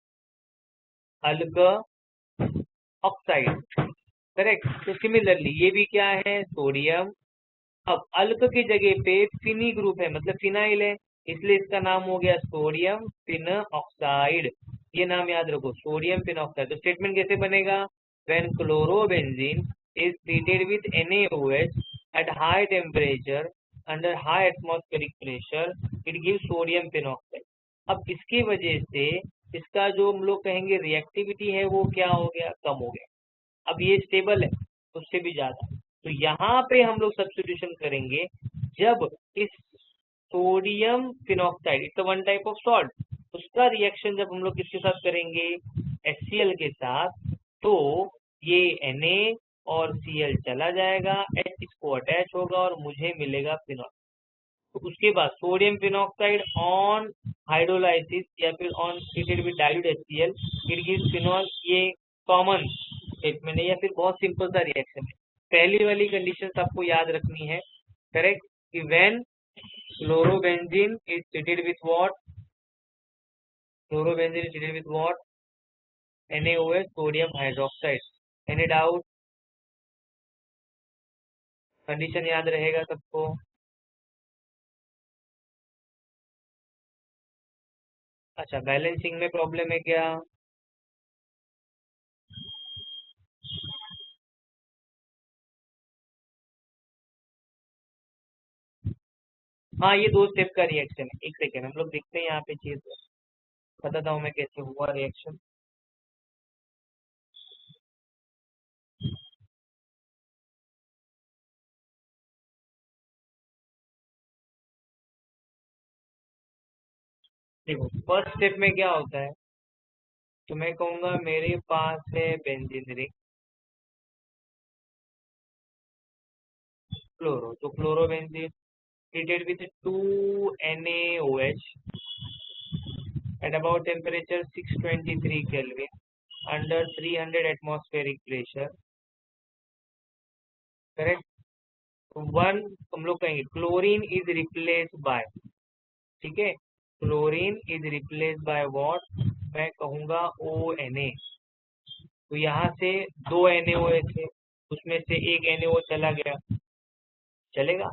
alkoxide, correct. तो सिमिलरली ये भी क्या है? सोडियम। अब अल्क की जगह पे फिनी ग्रुप है, मतलब फिनाइल है, इसलिए इसका नाम हो गया सोडियम फिन ऑक्साइड। ये नाम याद रखो, सोडियम फिन ऑक्साइड। तो स्टेटमेंट कैसे बनेगा? When chlorobenzene is treated with NaOH at high temperature under high atmospheric pressure it gives sodium phenoxide। अब इसकी वजह से इसका जो हम लोग कहेंगे रिएक्टिविटी है वो क्या हो गया? कम हो गया। अब ये स्टेबल है उससे भी ज्यादा। तो यहाँ पे हम लोग सब्स्टिट्यूशन करेंगे जब इस sodium phenoxide, it's one type of salt, उसका रिएक्शन जब हम लोग किसके साथ करेंगे? HCl के साथ, तो ये Na और Cl चला जाएगा, H इसको अटैच होगा और मुझे मिलेगा फिनॉल। तो उसके बाद सोडियम फिनॉक्साइड ऑन हाइड्रोलाइसिस या फिर on treated with dilute HCl it gives phenol. ये कॉमन स्टेटमेंट है या फिर बहुत सिंपल सा रिएक्शन है। पहली वाली कंडीशन आपको याद रखनी है, करेक्ट, कि when chlorobenzene is treated with what? Chlorobenzene is treated with what? NaOH sodium hydroxide. Any doubt? Condition याद रहेगा सबको? अच्छा, बैलेंसिंग में प्रॉब्लम है क्या? हाँ, ये दो स्टेप का रिएक्शन है। एक सेकेंड, हम लोग देखते हैं यहाँ पे चीज, बताता हूँ मैं कैसे हुआ रिएक्शन। देखो, फर्स्ट स्टेप में क्या होता है, तो मैं कहूंगा मेरे पास है बेंजीन रिंग, क्लोरो, तो chlorobenzene treated with 2NaOH at about temperature 623 Kelvin under 300 atmospheric pressure, correct. One, हम लोग कहेंगे क्लोरीन इज रिप्लेस बाय, ठीक है, chlorine is replace by what? मैं कहूंगा ONA। तो यहाँ से दो NaOH है, उसमें से एक NaO चला गया, चलेगा।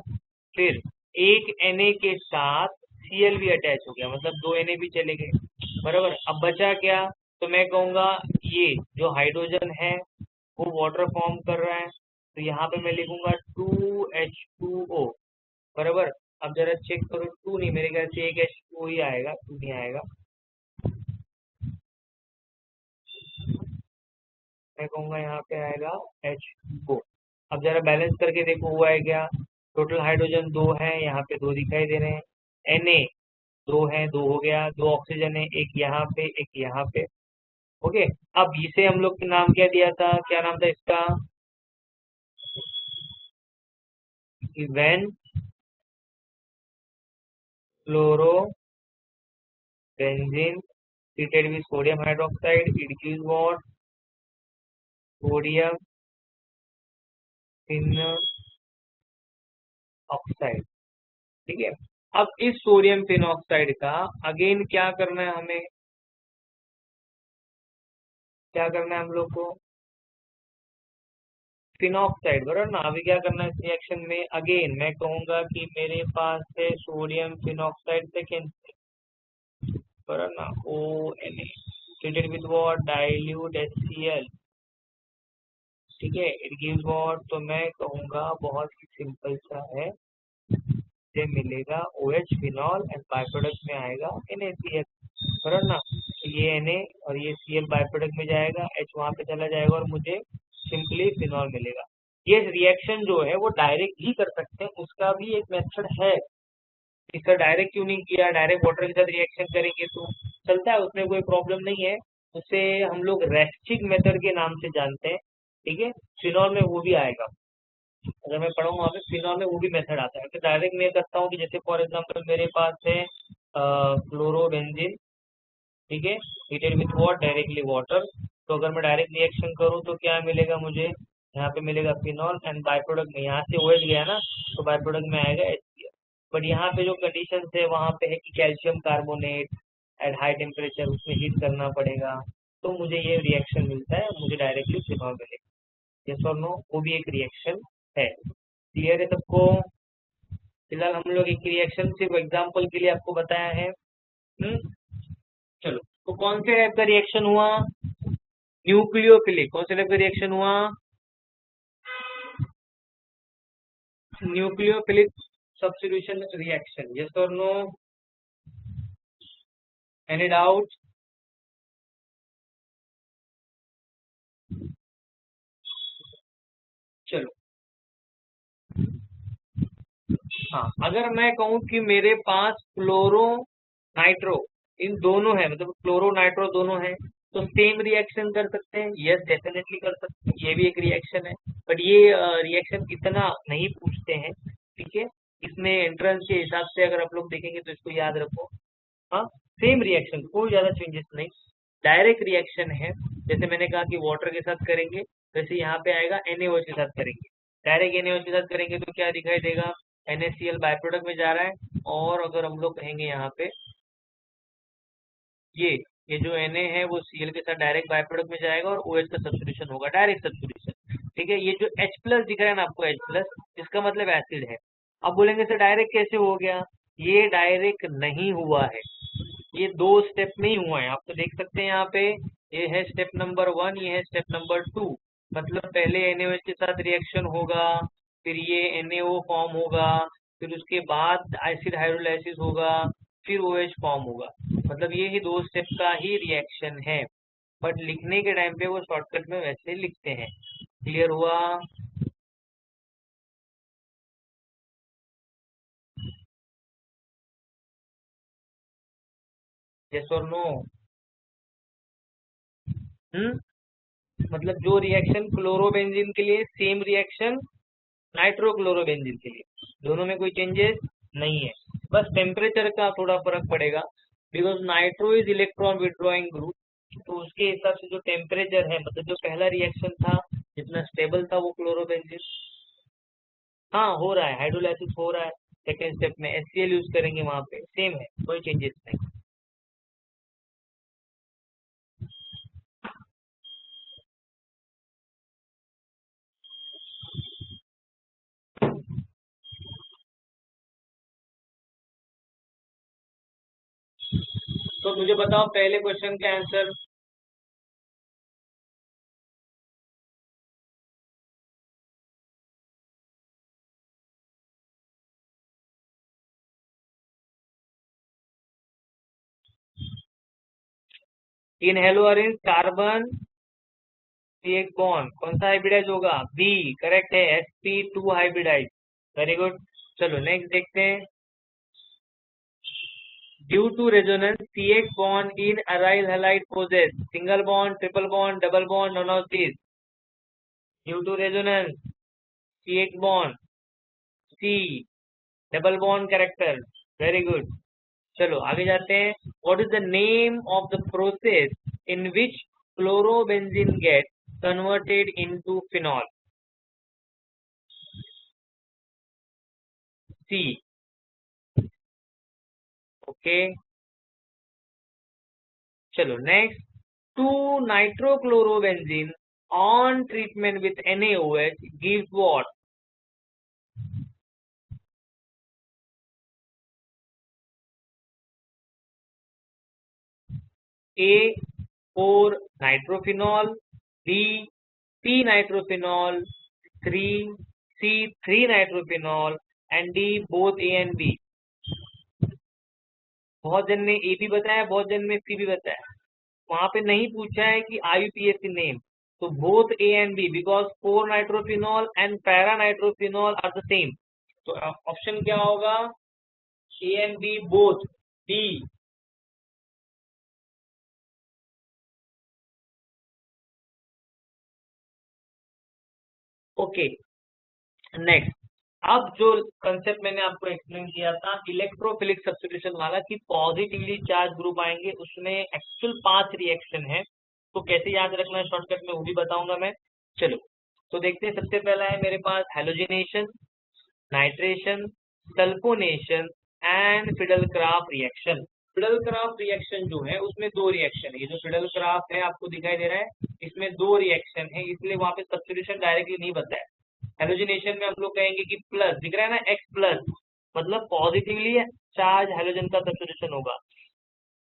फिर एक Na के साथ Cl भी अटैच हो गया, मतलब दो Na भी चले गए, बराबर। अब बचा क्या? तो मैं कहूंगा ये जो हाइड्रोजन है वो वाटर फॉर्म कर रहा है, तो यहाँ पे मैं लिखूंगा 2H2O, बराबर। अब जरा चेक करो, टू नहीं, मेरे ख्याल से एक H2O ही आएगा, टू नहीं आएगा। मैं कहूंगा यहाँ पे आएगा H2O। अब जरा बैलेंस करके देखो हुआ है क्या? टोटल हाइड्रोजन दो है, यहाँ पे दो दिखाई दे रहे हैं। Na दो है, दो हो गया, दो ऑक्सीजन है, एक यहाँ पे एक यहाँ पे, ओके। अब इसे हम लोग नाम क्या दिया था? क्या नाम था इसका? When chlorobenzene treated with sodium hydroxide it gives what? Sodium phenoxide, ठीक है। अब इस सोडियम फिन ऑक्साइड का अगेन क्या करना है हमें? क्या करना है हम लोग को? फिनॉक्साइड, बराबर ना। अभी क्या करना है इस रिएक्शन में? अगेन मैं कहूंगा कि मेरे पास है सोडियम फिनॉक्साइड सेकेंड, बराबर ना, ONA treated with what? Dilute HCl, ठीक है, इट गिव्स व्हाट? तो मैं कहूंगा बहुत ही सिंपल सा है, से मिलेगा OH phenol and by product में आएगा NaCl, बराबर ना। तो ये Na और ये Cl बाय प्रोडक्ट में जाएगा, H वहां पे चला जाएगा और मुझे सिंपली फिनॉल मिलेगा। ये रिएक्शन जो है वो डायरेक्ट ही कर सकते हैं, उसका भी एक मेथड है। इसका डायरेक्ट क्यों नहीं किया? डायरेक्ट वाटर के साथ रिएक्शन करेंगे तो चलता है, उसमें कोई प्रॉब्लम नहीं है। उसे हम लोग रैस्टिक मेथड के नाम से जानते हैं, ठीक है। फिनॉल में वो भी आएगा, अगर मैं पढ़ूंगा वहाँ पे फिनॉल में वो भी मेथड आता है। तो डायरेक्ट मैं करता हूँ कि जैसे फॉर एग्जांपल मेरे पास है क्लोरोबेंजीन, ठीक है, heated with what? Directly water. तो अगर मैं डायरेक्ट रिएक्शन करूँ तो क्या मिलेगा मुझे? यहाँ पे मिलेगा फिनॉल एंड बाय प्रोडक्ट में यहाँ से OH गया ना, तो बाय प्रोडक्ट में आएगा HCl। बट यहाँ पे जो कंडीशन है वहां पे है कि calcium carbonate eight high temperature उसमें हीट करना पड़ेगा, तो मुझे ये रिएक्शन मिलता है, मुझे डायरेक्टली फिनॉल मिलेगा। यस और नो, वो भी एक रिएक्शन है। क्लियर है सबको? फिलहाल हम लोग एक रिएक्शन सिर्फ एग्जाम्पल के लिए आपको बताया है। हम्म, चलो, तो कौन से टाइप का रिएक्शन हुआ? न्यूक्लियोफिलिक। कौन से टाइप का रिएक्शन हुआ? Nucleophilic substitution reaction. यस और नो? Any doubt? चलो, हाँ, अगर मैं कहूँ कि मेरे पास क्लोरो नाइट्रो इन दोनों है, मतलब क्लोरो नाइट्रो दोनों है, तो सेम रिएक्शन कर सकते हैं? यस, डेफिनेटली कर सकते हैं, ये भी एक रिएक्शन है। बट ये रिएक्शन इतना नहीं पूछते हैं, ठीक है? इसमें एंट्रेंस के हिसाब से अगर आप लोग देखेंगे तो इसको याद रखो। हाँ, सेम रिएक्शन, कोई ज्यादा चेंजेस नहीं, डायरेक्ट रिएक्शन है। जैसे मैंने कहा कि वाटर के साथ करेंगे, वैसे यहाँ पे आएगा NaOH के साथ करेंगे। डायरेक्ट NaOH के साथ करेंगे तो क्या दिखाई देगा? NaCl बाय प्रोडक्ट में जा रहा है, और अगर हम लोग कहेंगे यहाँ पे ये ये जो Na है वो Cl के साथ डायरेक्ट बाय प्रोडक्ट में जाएगा और OH का सब्स्टिट्यूशन होगा, डायरेक्ट सब्स्टिट्यूशन। ठीक है, ये जो H प्लस दिख रहा है ना आपको, H प्लस, इसका मतलब एसिड है। अब बोलेंगे सर डायरेक्ट कैसे हो गया? ये डायरेक्ट नहीं हुआ है, ये दो स्टेप में ही हुआ है। आप तो देख सकते हैं यहाँ पे, ये है स्टेप नंबर 1, ये है स्टेप नंबर 2। मतलब पहले NaOH के साथ रिएक्शन होगा, फिर ये NaO फॉर्म होगा, फिर उसके बाद एसिड हाइड्रोलाइसिस होगा, फिर OH फॉर्म होगा। मतलब ये ही दो स्टेप का ही रिएक्शन है, बट लिखने के टाइम पे वो शॉर्टकट में वैसे लिखते हैं। क्लियर हुआ? यस और नो? हम्म, मतलब जो रिएक्शन क्लोरोबेंजीन के लिए, सेम रिएक्शन नाइट्रोक्लोरोबेंजीन के लिए, दोनों में कोई चेंजेस नहीं है, बस टेम्परेचर का थोड़ा फर्क पड़ेगा। Because nitro is electron withdrawing group, तो उसके हिसाब से जो टेम्परेचर है, मतलब जो पहला रिएक्शन था जितना स्टेबल था वो क्लोरोबेंजीन। हाँ, हो रहा है, हाइड्रोलाइसिस हो रहा है। सेकेंड स्टेप में HCl यूज करेंगे, वहां पे सेम है, कोई चेंजेस नहीं। तो मुझे बताओ पहले क्वेश्चन का answer. In haloarenes carbon एक बॉन्ड, कौन सा हाइब्रिडाइज होगा? बी, करेक्ट है, sp2 हाइब्रिडाइज। Very good. चलो नेक्स्ट देखते हैं। Due to resonance CH bond in aryl halide possess single bond, triple bond, double bond, none of this. Due to resonance CH bond, C, double bond character. Very good. चलो आगे जाते हैं। What is the name of the process in which chlorobenzene get converted into phenol? C। Okay, चलो next. Two nitrochlorobenzene on treatment with NaOH gives what? A 4 nitrophenol, B P nitrophenol, 3 C 3 nitrophenol, and D both A and B। बहुत जन ने ए भी बताया, बहुत जन ने सी भी बताया। वहां पे नहीं पूछा है कि IUPAC नेम, तो both A and B, because 4 nitrophenol and para nitrophenol are the same. तो ऑप्शन क्या होगा? A and B both, D. Okay, next. अब जो कंसेप्ट मैंने आपको एक्सप्लेन किया था इलेक्ट्रोफिलिक सब्स्टिट्यूशन वाला, कि पॉजिटिवली चार्ज ग्रुप आएंगे, उसमें एक्चुअल 5 रिएक्शन है, तो कैसे याद रखना है शॉर्टकट में वो भी बताऊंगा मैं। चलो, तो देखते हैं। सबसे पहला है मेरे पास halogenation, nitration, sulphonation and Friedel Crafts reaction. Friedel Crafts reaction जो है उसमें दो रिएक्शन है, ये जो फिडेलक्राफ्ट है आपको दिखाई दे रहा है, इसमें दो रिएक्शन है, इसलिए वहां पे सब्स्टिट्यूशन डायरेक्टली नहीं बताया। हेलोजिनेशन में हम लोग कहेंगे कि प्लस दिख रहा है ना, एक्स प्लस, मतलब पॉजिटिवली चार्ज हेलोजन का सब्स्टिट्यूशन होगा।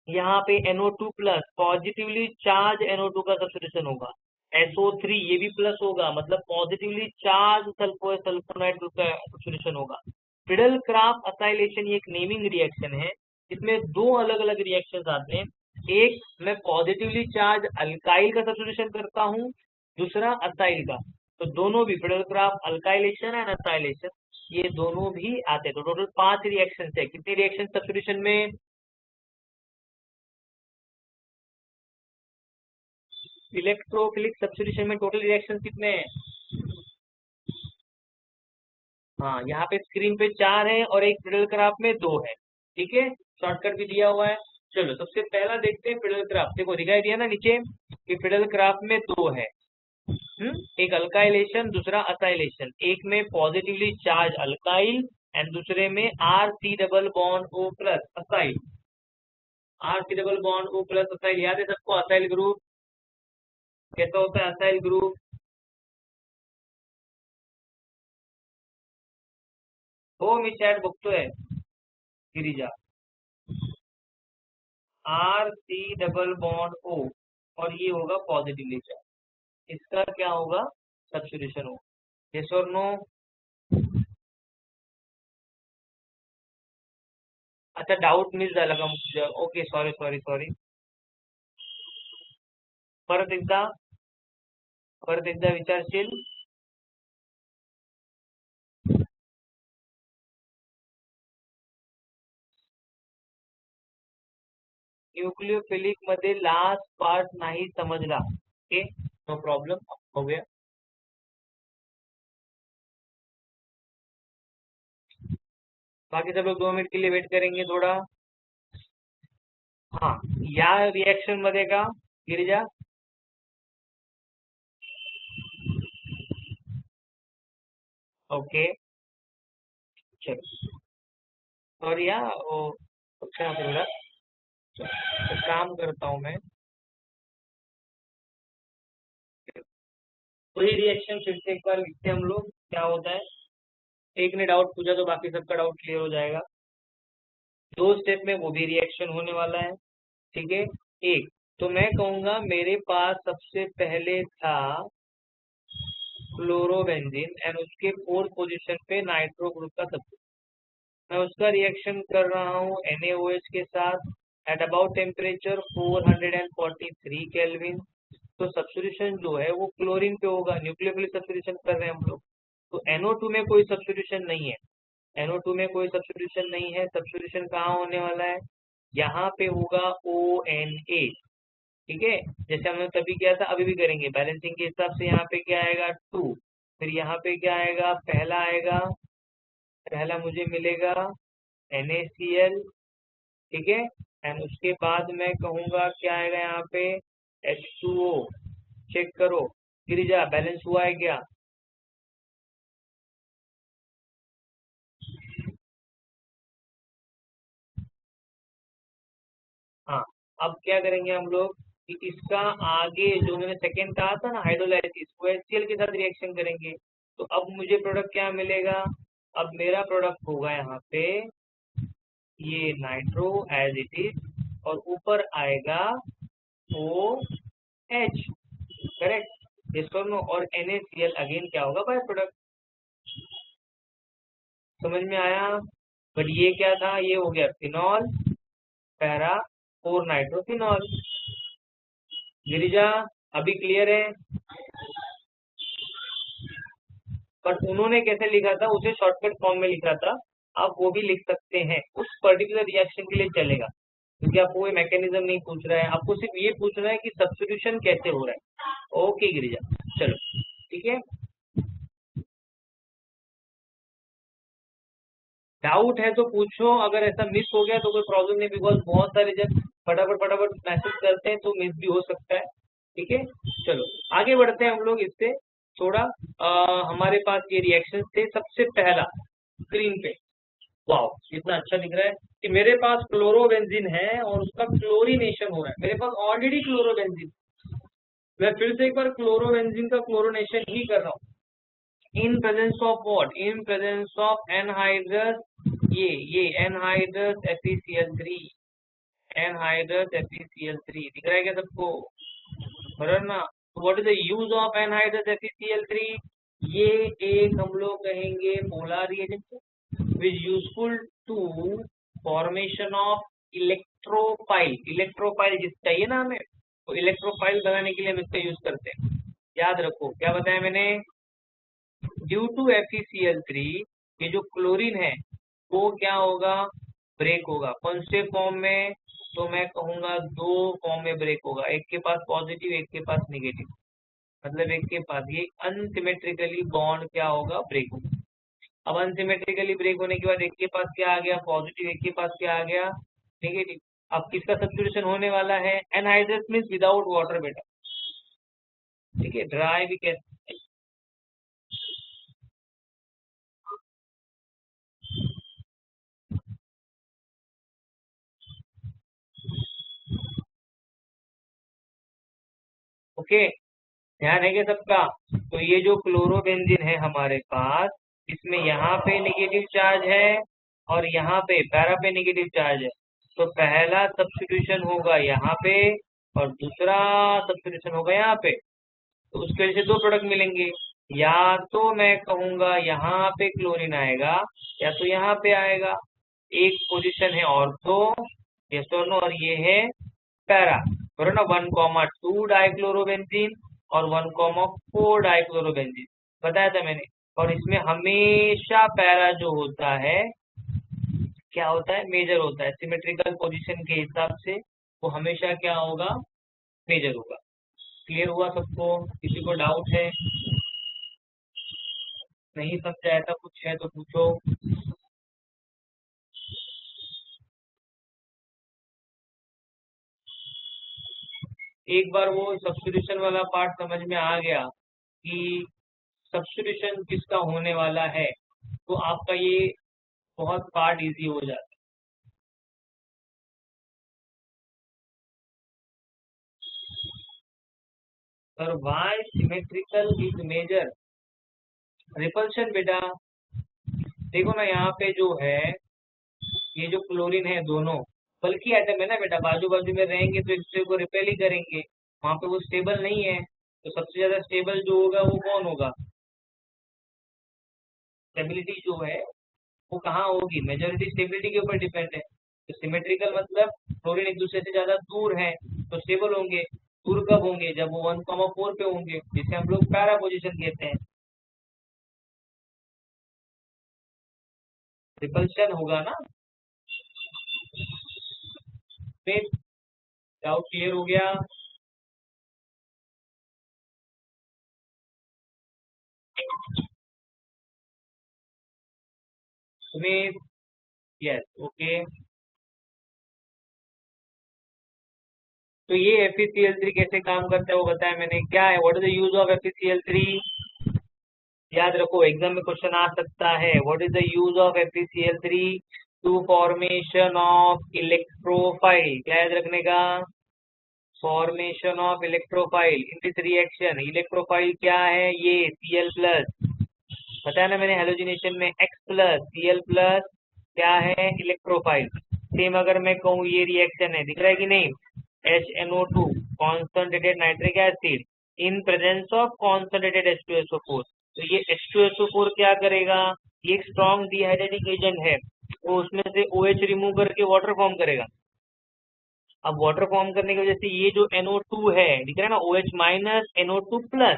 यहाँ पे NO2 plus positively charge NO2 का सब्स्टिट्यूशन होगा। SO3 ये भी प्लस होगा, मतलब पॉजिटिवली चार्ज सल्फोनाइड ग्रुप का सब्स्टिट्यूशन होगा। फिडेलक्राफ्ट असाइलेशन ये एक नेमिंग रिएक्शन है, इसमें दो अलग अलग रिएक्शंस आते हैं। एक मैं पॉजिटिवली चार्ज अल्काइल का सब्स्टिट्यूशन करता हूँ, दूसरा असाइल का। तो दोनों भी फिडेलक्राफ्ट अल्काइलेशन एंड असाइलेशन ये दोनों भी आते हैं। तो टोटल 5 रिएक्शन है। कितनी रिएक्शन सब्स्टिट्यूशन में? इलेक्ट्रोफिलिक सब्स्टिट्यूशन में टोटल रिएक्शन कितने हैं? हाँ, यहाँ पे स्क्रीन पे 4 है और एक फिडेलक्राफ्ट में 2 है। ठीक है, शॉर्टकट भी दिया हुआ है। चलो सबसे पहला देखते हैं फिडेलक्राफ्ट। देखो दिखाई दिया ना नीचे कि फिडेलक्राफ्ट में 2 है। एक अल्काइलेशन दूसरा असाइलेशन, एक में पॉजिटिवली चार्ज अल्काइल एंड दूसरे में RC double bond O plus acyl. RC double bond O plus acyl याद है सबको? असाइल ग्रुप कैसा होता है? असाइल ग्रुप हो मी चैट बघतोय Girija. RC double bond O और ये होगा पॉजिटिवली चार्ज, इसका क्या होगा? सब्स्टिट्यूशन होगा। यस और नो? अच्छा डाऊट मिस झाला का तुझ्या? Okay sorry sorry sorry. परत एकदा विचारशील? न्यूक्लियोफिलिक मध्ये लास्ट पार्ट नहीं समझला। ओके नो प्रॉब्लम, हो गया। बाकी सब लोग 2 मिनट के लिए वेट करेंगे थोड़ा। हाँ, या रिएक्शन मध्ये का गिरिजा? ओके चलो सॉरी या वो अच्छा थोड़ा तो काम करता हूँ मैं। वही रिएक्शन फिर से एक बार लिखते हैं हम लोग, क्या होता है। एक ने डाउट पूछा तो बाकी सबका डाउट क्लियर हो जाएगा। 2 स्टेप में वो भी रिएक्शन होने वाला है। ठीक है, एक तो मैं कहूंगा मेरे पास सबसे पहले था क्लोरोबेंजीन एंड उसके 4th पोजीशन पे नाइट्रो ग्रुप का सब्स्टिट्यूट। मैं उसका रिएक्शन कर रहा हूँ NaOH के साथ एट अबाउट टेम्परेचर 443 केल्विन। तो सब्स्टिट्यूशन जो है वो क्लोरीन पे होगा, न्यूक्लियोफिलिक सब्स्टिट्यूशन कर रहे हैं हम लोग। तो NO2 में कोई सब्स्टिट्यूशन नहीं है, NO2 में कोई सब्स्टिट्यूशन नहीं है। सब्स्टिट्यूशन कहाँ होने वाला है? यहाँ पे होगा ONA। ठीक है, जैसे हमने तभी किया था अभी भी करेंगे। बैलेंसिंग के हिसाब से यहाँ पे क्या आएगा? 2। फिर यहाँ पे क्या आएगा? पहला आएगा, पहला मुझे मिलेगा NaCl। ठीक है, एंड उसके बाद मैं कहूंगा क्या आएगा यहाँ पे? H2O। चेक करो गिरिजा, बैलेंस हुआ है क्या? हाँ, अब क्या करेंगे हम लोग कि इसका आगे जो मैंने सेकेंड कहा था ना हाइड्रोलाइसिस, वो HCl के साथ रिएक्शन करेंगे। तो अब मुझे प्रोडक्ट क्या मिलेगा? अब मेरा प्रोडक्ट होगा यहाँ पे ये नाइट्रो एज इट इज और ऊपर आएगा OH। करेक्ट, इस पर नो, और NaCl अगेन क्या होगा? By product. समझ में आया? बट ये क्या था? ये हो गया फिनॉल पैरा और नाइट्रोफिनॉल। गिरिजा अभी क्लियर है? बट उन्होंने कैसे लिखा था? उसे शॉर्टकट फॉर्म में लिखा था। आप वो भी लिख सकते हैं, उस पर्टिकुलर रिएक्शन के लिए चलेगा, क्योंकि आपको कोई मैकेनिज्म नहीं पूछ रहा है, आपको सिर्फ ये पूछना है कि सब्स्टिट्यूशन कैसे हो रहा है। ओके गिरिजा, चलो ठीक है। डाउट है तो पूछो, अगर ऐसा मिस हो गया तो कोई प्रॉब्लम नहीं, बिकॉज बहुत सारे जब फटाफट फटाफट मैसेज करते हैं तो मिस भी हो सकता है। ठीक है, चलो आगे बढ़ते हैं हम लोग इससे थोड़ा। हमारे पास ये रिएक्शन थे। सबसे पहला स्क्रीन पे वाओ, कितना अच्छा दिख रहा है कि मेरे पास क्लोरोबेंजीन है और उसका क्लोरीनेशन हो रहा है। मेरे पास ऑलरेडी क्लोरोबेंजीन, मैं फिर से एक बार क्लोरोबेंजीन का क्लोरोनेशन ही कर रहा हूँ। In presence of what, in presence of anhydrous, ये एनहाइड्रस FeCl3, एनहाइड्रस FeCl3 दिख रहा है क्या सबको? बराबर ना? What is the use of anhydrous FeCl3? ये एक हम लोग कहेंगे polar reagent which useful to formation of electrophile. Electrophile जिस चाहिए ना हमें, तो इलेक्ट्रोफाइल बनाने के लिए हम इसका यूज करते हैं। याद रखो क्या बताया मैंने? ड्यू टू FeCl3 ये जो क्लोरीन है वो क्या होगा? ब्रेक होगा। कौन से फॉर्म में? तो मैं कहूंगा दो फॉर्म में ब्रेक होगा, एक के पास पॉजिटिव, एक के पास निगेटिव। मतलब एक के पास ये अनसिमेट्रिकली बॉन्ड क्या होगा? ब्रेक होगा। अब अनसिमेट्रिकली ब्रेक होने के बाद एक के पास क्या आ गया? पॉजिटिव, एक के पास क्या आ गया? नेगेटिव। अब किसका सब्स्टिट्यूशन होने वाला है? एनहाइड्रस मींस विदाउट वाटर बेटा, ठीक है, ड्राई भी कह। ओके, ध्यान है क्या सबका? तो ये जो क्लोरोबेंजीन है हमारे पास, इसमें यहाँ पे नेगेटिव चार्ज है और यहाँ पे पैरा पे नेगेटिव चार्ज है। तो पहला सब्स्टिट्यूशन होगा यहाँ पे और दूसरा सब्स्टिट्यूशन होगा यहाँ पे। तो उसके वजह से दो प्रोडक्ट मिलेंगे। या तो मैं कहूंगा यहाँ पे क्लोरीन आएगा या तो यहाँ पे आएगा। एक पोजीशन है ऑर्थो, यस और नो, और ये है पैरा। बराबर ना? 1,2 डाइक्लोरोबेंजीन और 1,4 डाइक्लोरोबेंजीन बताया था मैंने। और इसमें हमेशा पैरा जो होता है क्या होता है? मेजर होता है। सिमेट्रिकल पोजीशन के हिसाब से वो हमेशा क्या होगा? मेजर होगा। क्लियर हुआ सबको? किसी को डाउट है? नहीं समझा ऐसा कुछ है तो पूछो। एक बार वो सब्स्टिट्यूशन वाला पार्ट समझ में आ गया कि सब्स्टिट्यूशन किसका होने वाला है, तो आपका ये बहुत पार्ट इजी हो जाता है। और why symmetrical is major? Repulsion बेटा, देखो ना यहाँ पे जो है, ये जो क्लोरीन है दोनों बल्कि एटम है ना बेटा, बाजू बाजू में रहेंगे तो एक दूसरे को रिपेल ही करेंगे। वहां पे वो स्टेबल नहीं है, तो सबसे ज्यादा स्टेबल जो होगा वो कौन होगा? स्टेबिलिटी जो है वो कहाँ होगी? मेजोरिटी स्टेबिलिटी के ऊपर डिपेंड है। तो सिमेट्रिकल मतलब क्लोरीन एक दूसरे से ज्यादा दूर है तो स्टेबल होंगे। दूर कब होंगे? जब वो 1,4 पे होंगे, जिसे हम लोग पैरा पोजिशन कहते हैं। रिपल्शन होगा ना? फिर डाउट क्लियर हो गया? Sumit, yes, okay. तो ये FeCl3 कैसे काम करता है वो बताया मैंने। क्या है? What is the use of FeCl3? याद रखो एग्जाम में क्वेश्चन आ सकता है। What is the use of FeCl3 to formation of electrophile? क्या याद रखने का? Formation of electrophile in this reaction. Electrophile क्या है? ये Cl+, बताया ना मैंने हेलोजिनेशन में X+Cl+, क्या है? इलेक्ट्रोफाइल। सेम अगर मैं कहूँ ये रिएक्शन है, दिख रहा है कि नहीं? HNO2 concentrated nitric acid in presence of concentrated H2SO4। तो ये H2SO4 क्या करेगा? ये एक स्ट्रॉन्ग डिहाइड्रेटिंग एजेंट है, वो उसमें से OH रिमूव करके वाटर फॉर्म करेगा। अब वाटर फॉर्म करने की वजह से ये जो NO2 है, दिख रहा है ना, OH- NO2+,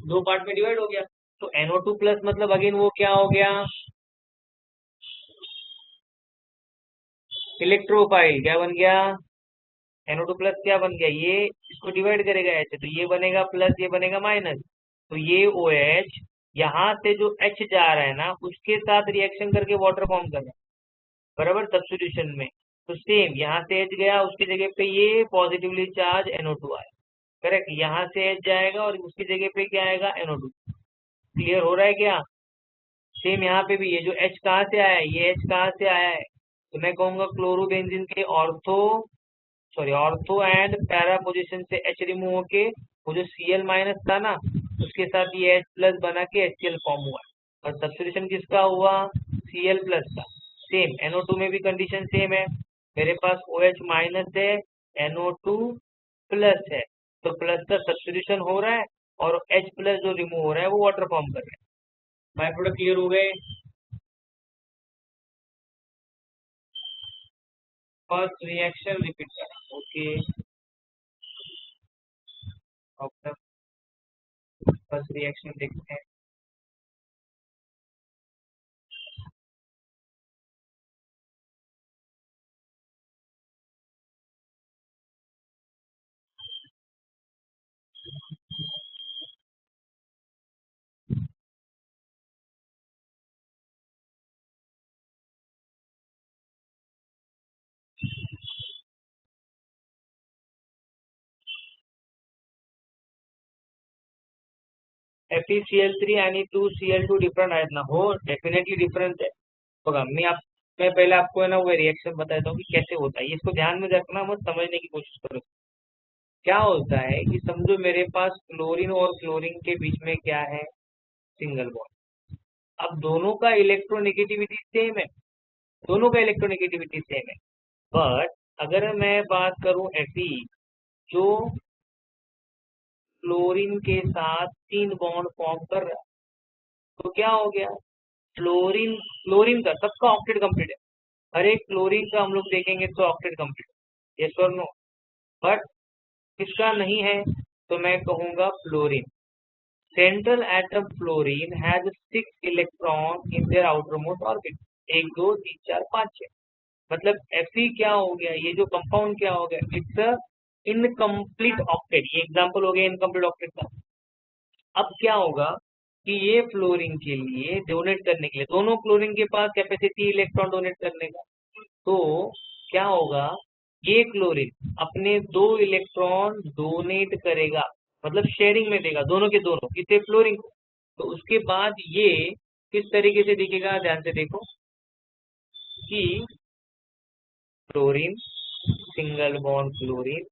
दो पार्ट में डिवाइड हो गया। तो NO2+ मतलब अगेन वो क्या हो गया? इलेक्ट्रोफाइल। क्या बन गया? NO2+ क्या बन गया? ये इसको डिवाइड करेगा ऐसे, तो ये बनेगा प्लस, ये बनेगा माइनस। तो ये OH यहाँ से जो H जा रहा है ना उसके साथ रिएक्शन करके वाटर फॉर्म कर रहा है, बराबर, सब्स्टिट्यूशन में। तो सेम यहाँ से H गया, उसकी जगह पे ये पॉजिटिवली चार्ज NO2 आया। करेक्ट, यहाँ से H जाएगा और उसकी जगह पे क्या आएगा? NO2। क्लियर हो रहा है क्या? सेम यहाँ पे भी, ये जो H कहाँ से आया है, ये H कहाँ से आया है, तो मैं कहूंगा क्लोरोबेंजीन के ऑर्थो एंड पैरा पोजीशन से H रिमूव होके वो जो Cl माइनस था ना, उसके साथ ये H प्लस बना के HCl फॉर्म हुआ है। और सब्स्टिट्यूशन किसका हुआ, Cl प्लस का। सेम NO2 में भी कंडीशन सेम है, मेरे पास OH माइनस है, NO2 प्लस है, तो प्लस का सब्स्टिट्यूशन हो रहा है और H प्लस जो रिमूव हो रहा है वो वाटर फॉर्म कर रहा है। बाय प्रोडक्ट क्लियर हो गए। फर्स्ट रिएक्शन रिपीट करा, ओके। अब फर्स्ट रिएक्शन देखते हैं। FeCl3 आणि 2Cl2 डिफरेंट आहेत ना, हो डेफिनेटली डिफरेंट है। होगा, मैं पहले आपको है ना वो रिएक्शन बताता हूँ कि कैसे होता है, इसको ध्यान में रखना, मत समझने की कोशिश करो। क्या होता है कि समझो मेरे पास क्लोरीन और क्लोरीन के बीच में क्या है, सिंगल बॉन्ड। अब दोनों का इलेक्ट्रोनेगेटिविटी सेम है, दोनों का इलेक्ट्रोनेगेटिविटी सेम है, बट अगर मैं बात करूं Fe जो क्लोरीन के साथ 3 बॉन्ड फॉर्म कर रहा है, तो क्या हो गया, क्लोरीन क्लोरीन का सबका ऑक्टेट कंप्लीट है, हर एक क्लोरीन का हम लोग देखेंगे तो ऑक्टेट कंप्लीट, यस और नो। बट किसका नहीं है, तो मैं कहूंगा fluorine. Central atom fluorine has 6 electron in their outermost orbit, 1 2 3 4 5 6। मतलब Fe क्या हो गया, ये जो कंपाउंड क्या हो गया, इट्स अ इनकम्प्लीट ऑक्टेट, ये एग्जांपल हो गया इनकम्प्लीट ऑक्टेट का। अब क्या होगा कि ये फ्लोरीन के लिए डोनेट करने के लिए, दोनों क्लोरीन के पास कैपेसिटी इलेक्ट्रॉन डोनेट करने का, तो क्या होगा, ये क्लोरीन अपने 2 इलेक्ट्रॉन डोनेट करेगा, मतलब शेयरिंग में देगा दोनों के दोनों, किसे, फ्लोरीन को। तो उसके बाद ये किस तरीके से दिखेगा, ध्यान से देखो कि क्लोरीन, सिंगल बॉन्ड क्लोरीन,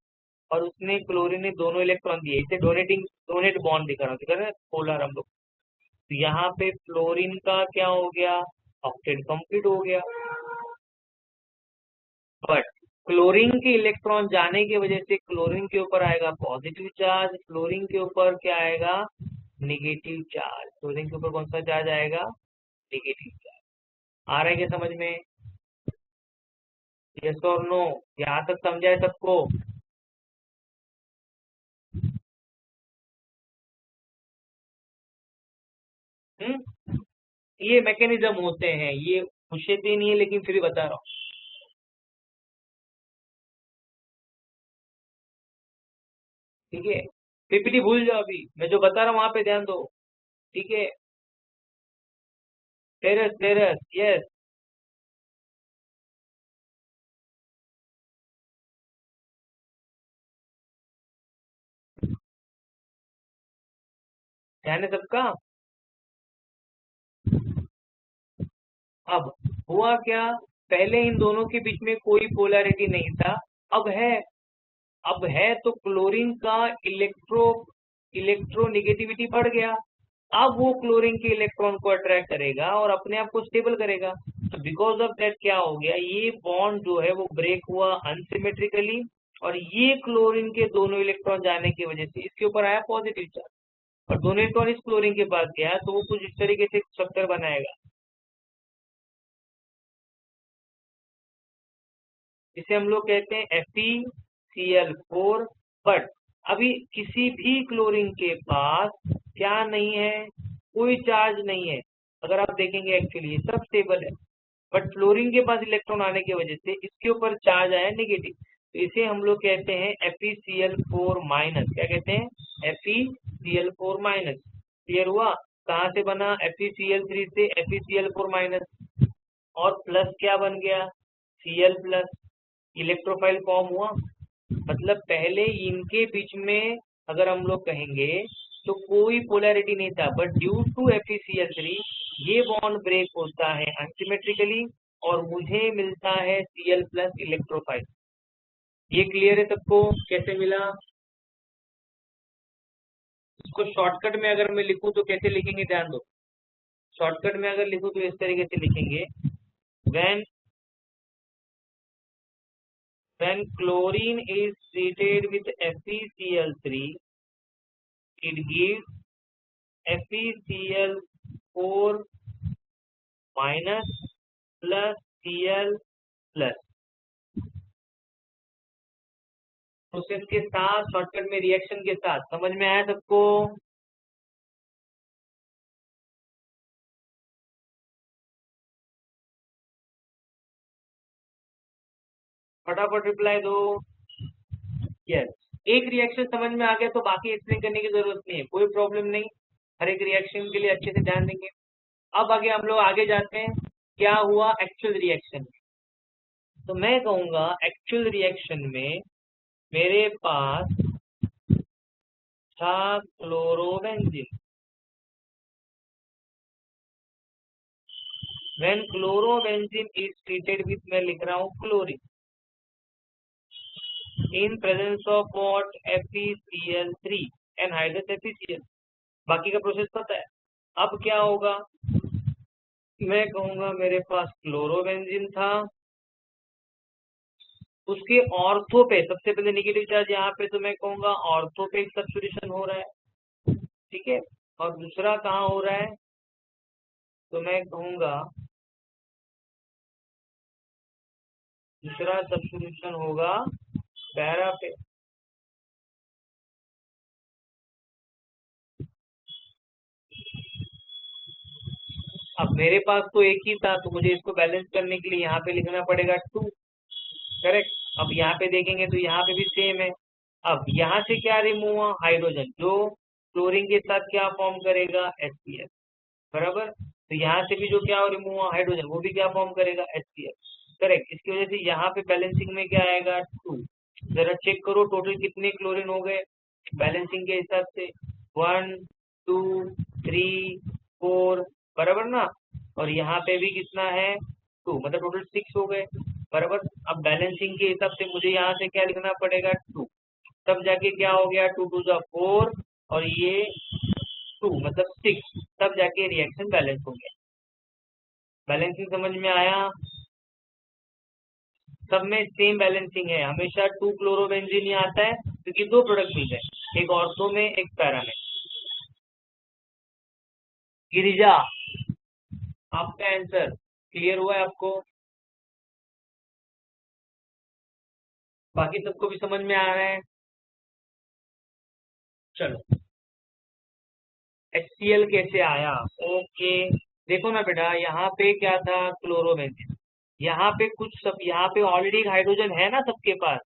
और उसने क्लोरीन ने दोनों इलेक्ट्रॉन दिए, इसे डोनेट बॉन्ड दिखा रहा है पोलर हम लोग। तो यहाँ पे फ्लोरीन का क्या हो गया, ऑक्टेट कंप्लीट हो गया, बट क्लोरीन के इलेक्ट्रॉन जाने की वजह से क्लोरीन के ऊपर आएगा पॉजिटिव चार्ज, फ्लोरीन के ऊपर क्या आएगा, निगेटिव चार्ज। क्लोरीन के ऊपर कौन सा चार्ज आएगा, निगेटिव चार्ज। आ रहा है क्या समझ में, यस और नो, यहाँ तक समझा है सबको। ये मैकेनिज्म होते हैं, ये पूछते नहीं है लेकिन फिर भी बता रहा हूँ, ठीक है। पीपीटी भूल जाओ, अभी मैं जो बता रहा हूँ वहां पे ध्यान दो, ठीक है। टेरस टेरस, यस। ध्यान है सबका। अब हुआ क्या, पहले इन दोनों के बीच में कोई पोलैरिटी नहीं था, अब है। अब है तो क्लोरीन का इलेक्ट्रोनेगेटिविटी बढ़ गया, अब वो क्लोरीन के इलेक्ट्रॉन को अट्रैक्ट करेगा और अपने आप को स्टेबल करेगा। तो बिकॉज ऑफ दैट क्या हो गया, ये बॉन्ड जो है वो ब्रेक हुआ अनसिमेट्रिकली, और ये क्लोरीन के दोनों इलेक्ट्रॉन जाने की वजह से इसके ऊपर आया पॉजिटिव चार्ज, और दोनों इलेक्ट्रॉन इस क्लोरीन के पास गया तो वो कुछ इस तरीके से स्ट्रक्चर बनाएगा, जिसे हम लोग कहते हैं FeCl4। बट अभी किसी भी क्लोरीन के पास क्या नहीं है, कोई चार्ज नहीं है। अगर आप देखेंगे एक्चुअली ये सब स्टेबल है, बट फ्लोरीन के पास इलेक्ट्रॉन आने की वजह से इसके ऊपर चार्ज आया नेगेटिव, तो इसे हम लोग कहते हैं FeCl4 माइनस। क्या कहते हैं, FeCl4 माइनस। क्लियर हुआ, कहाँ से बना, FeCl3 से FeCl4 माइनस, और प्लस क्या बन गया, Cl प्लस, इलेक्ट्रोफाइल फॉर्म हुआ। मतलब पहले इनके बीच में अगर हम लोग कहेंगे तो कोई पोलैरिटी नहीं था, बट ड्यू टू FeCl3 ये बॉन्ड ब्रेक होता है अनसिमेट्रिकली और मुझे मिलता है Cl प्लस इलेक्ट्रोफाइल। ये क्लियर है सबको? कैसे मिला? इसको शॉर्टकट में अगर मैं लिखूं तो कैसे लिखेंगे, ध्यान दो। शॉर्टकट में अगर लिखूं तो इस तरीके से लिखेंगे, when chlorine is treated with FeCl3 it gives FeCl4 minus plus Cl plus। Process के साथ, शॉर्टकट में रिएक्शन के साथ, समझ में आया सबको? फटाफट रिप्लाई दो। यस, एक रिएक्शन समझ में आ गया तो बाकी एक्सप्लेन करने की जरूरत नहीं है, कोई प्रॉब्लम नहीं। हर एक रिएक्शन के लिए अच्छे से ध्यान देंगे। अब आगे हम लोग आगे जाते हैं, क्या हुआ एक्चुअल रिएक्शन में। तो मैं कहूंगा एक्चुअल रिएक्शन में मेरे पास था chlorobenzene. When chlorobenzene is treated with, मैं लिख रहा हूँ chlorine, in presence of what FeCl3 anhydrous FeCl। बाकी का प्रोसेस पता है। अब क्या होगा, मैं कहूंगा मेरे पास क्लोरोबेंजीन था, उसके ऑर्थो पे सबसे पहले नेगेटिव चार्ज यहाँ पे, तो मैं कहूंगा ऑर्थो पे एक सब्स्टिट्यूशन हो रहा है, ठीक है। और दूसरा कहाँ हो रहा है, तो मैं कहूंगा दूसरा सब्स्टिट्यूशन होगा पैरा पे। अब मेरे पास तो एक ही था, तो मुझे इसको बैलेंस करने के लिए यहाँ पे लिखना पड़ेगा 2, करेक्ट। अब यहाँ पे देखेंगे तो यहाँ पे भी सेम है। अब यहाँ से क्या रिमूव हुआ, हाइड्रोजन, जो क्लोरीन के साथ क्या फॉर्म करेगा, HCl, बराबर। तो यहाँ से भी जो क्या रिमूव हुआ, हाइड्रोजन, वो भी क्या फॉर्म करेगा, HCl, करेक्ट। इसकी वजह से यहाँ पे बैलेंसिंग में क्या आएगा, 2। जरा चेक करो टोटल कितने क्लोरीन हो गए बैलेंसिंग के हिसाब से, 1 2 3 4, बराबर ना। और यहाँ पे भी कितना है, 2, मतलब टोटल 6 हो गए, बराबर। अब बैलेंसिंग के हिसाब से मुझे यहाँ से क्या लिखना पड़ेगा, 2, तब जाके क्या हो गया, 2 2 जा 4 और ये 2 मतलब 6, तब जाके रिएक्शन बैलेंस हो गया। बैलेंसिंग समझ में आया? सब में सेम बैलेंसिंग है, हमेशा 2 क्लोरोबेंजीन ही आता है क्योंकि दो प्रोडक्ट मिल गए, एक ऑर्थो में एक पैरा में। गिरिजा, आपका आंसर क्लियर हुआ है आपको? बाकी सबको भी समझ में आ रहा है? चलो, HCl कैसे आया, ओके। देखो ना बेटा, यहाँ पे क्या था, क्लोरोबेंजीन, यहाँ पे कुछ सब, यहाँ पे ऑलरेडी एक हाइड्रोजन है ना सबके पास।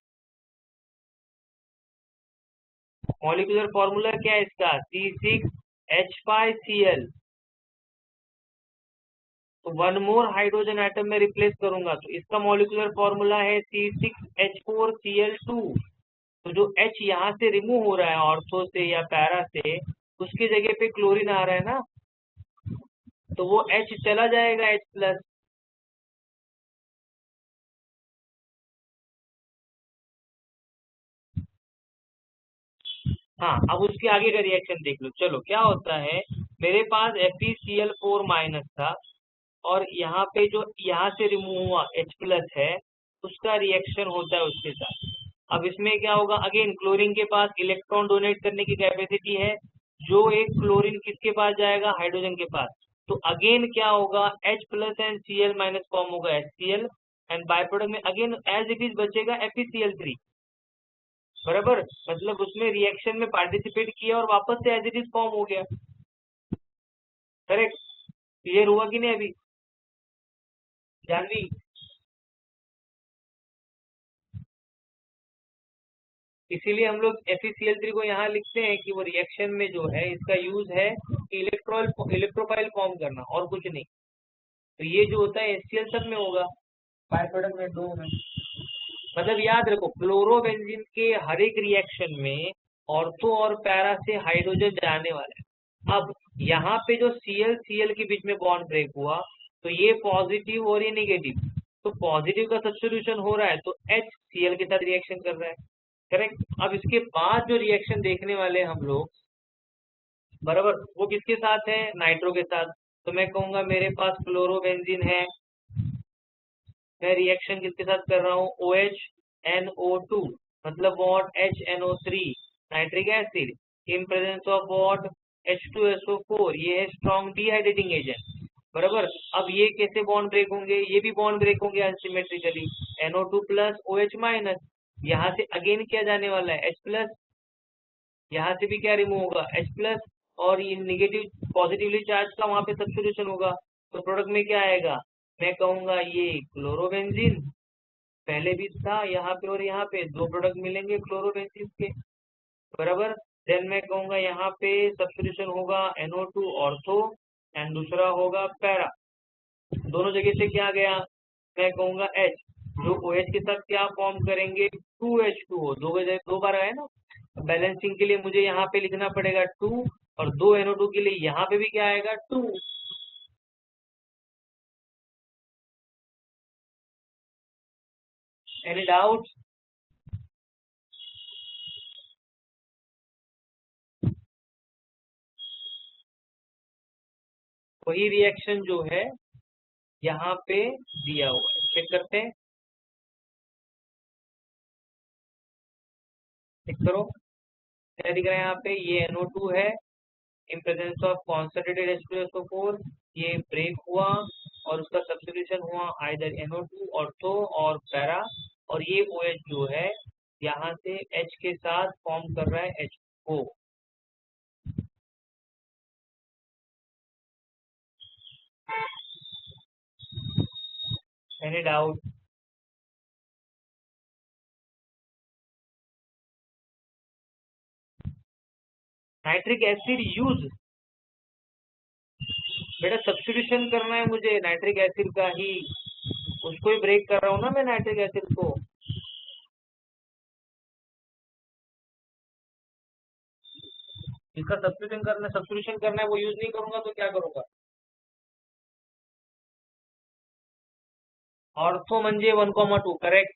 मॉलिक्यूलर फॉर्मूला क्या है इसका, C6H5Cl। तो वन मोर हाइड्रोजन एटम में रिप्लेस करूंगा तो इसका मॉलिक्यूलर फॉर्मूला है C6H4Cl2। तो जो H यहाँ से रिमूव हो रहा है ऑर्थो से या पैरा से, उसकी जगह पे क्लोरीन आ रहा है ना, तो वो H चला जाएगा H प्लस। हाँ, अब उसके आगे का रिएक्शन देख लो। चलो, क्या होता है, मेरे पास FeCl4 माइनस था और यहाँ पे जो यहाँ से रिमूव हुआ H प्लस है, उसका रिएक्शन होता है उसके साथ। अब इसमें क्या होगा, अगेन क्लोरीन के पास इलेक्ट्रॉन डोनेट करने की कैपेसिटी है, जो एक क्लोरीन किसके पास जाएगा, हाइड्रोजन के पास। तो अगेन क्या होगा, H plus and Cl minus form होगा HCl, एंड बाय प्रोडक्ट में अगेन एज इट इज बचेगा FeCl3, बराबर। मतलब उसमें रिएक्शन में पार्टिसिपेट किया और वापस से एज इट इज फॉर्म हो गया, करेक्ट। क्लियर हुआ कि नहीं अभी जानवी? इसीलिए हम लोग FeCl3 को यहाँ लिखते हैं कि वो रिएक्शन में जो है इसका यूज है इलेक्ट्रोफाइल फॉर्म करना और कुछ नहीं। तो ये जो होता है HCl सब में होगा, बाय प्रोडक्ट में दो में। मतलब याद रखो, क्लोरोबेंजीन के हर एक रिएक्शन में ऑर्थो और पैरा से हाइड्रोजन जाने वाला है। अब यहाँ पे जो Cl के बीच में बॉन्ड ब्रेक हुआ, तो ये पॉजिटिव और ये नेगेटिव, तो पॉजिटिव का सब्स्टिट्यूशन हो रहा है, तो H Cl के साथ रिएक्शन कर रहा है। करेक्ट। अब इसके बाद जो रिएक्शन देखने वाले हैं हम लोग, बराबर, वो किसके साथ है? नाइट्रो के साथ। तो मैं कहूंगा मेरे पास क्लोरोबेंजीन है, मैं रिएक्शन किसके साथ कर रहा हूँ? OH NO2, मतलब what? HNO3, nitric acid, in presence of what? H2SO4, ये है स्ट्रॉन्ग डिहाइड्रेटिंग एजेंट, बराबर। अब ये कैसे बॉन्ड ब्रेक होंगे? ये भी बॉन्ड ब्रेक होंगे unsymmetrically, NO2 plus OH minus, यहाँ से अगेन क्या जाने वाला है? H प्लस, यहाँ से भी क्या रिमूव होगा? H प्लस, और ये निगेटिव पॉजिटिवली चार्ज का वहां पे सब्स्टिट्यूशन होगा, तो प्रोडक्ट में क्या आएगा? मैं कहूंगा ये क्लोरोबेंजीन, पहले भी था यहाँ पे और यहाँ पे, दो प्रोडक्ट मिलेंगे क्लोरोबेंजीन के, बराबर। देन मैं कहूंगा यहाँ पे सब्स्टिट्यूशन होगा NO2 ऑर्थो, एंड दूसरा होगा पैरा, दोनों जगह से क्या गया? मैं कहूंगा H, जो OH के साथ क्या फॉर्म करेंगे? 2H2O, दो बार आया ना। बैलेंसिंग के लिए मुझे यहाँ पे लिखना पड़ेगा 2, और दो NO2 के लिए यहाँ पे भी क्या आएगा? 2। Any doubt? वही रिएक्शन जो है यहाँ पे दिया हुआ है, चेक करते हैं, चेक करो क्या दिख रहा है यहाँ पे? ये NO2 है, in presence of concentrated H2SO4, ये ब्रेक हुआ और उसका सब्स्टिट्यूशन हुआ आइदर NO2 ऑर्थो और पैरा, और ये OH जो है यहाँ से H के साथ फॉर्म कर रहा है H2O। Any doubt? Nitric acid use, बेटा सब्स्टिट्यूशन करना है मुझे नाइट्रिक एसिड का ही, उसको ही ब्रेक कर रहा हूँ ना मैं, नाइट्रिक एसिड को। जिसका सब्स्टिट्यूशन करना है वो यूज नहीं करूंगा तो क्या करूंगा? ऑर्थो म्हणजे 1,2, करेक्ट।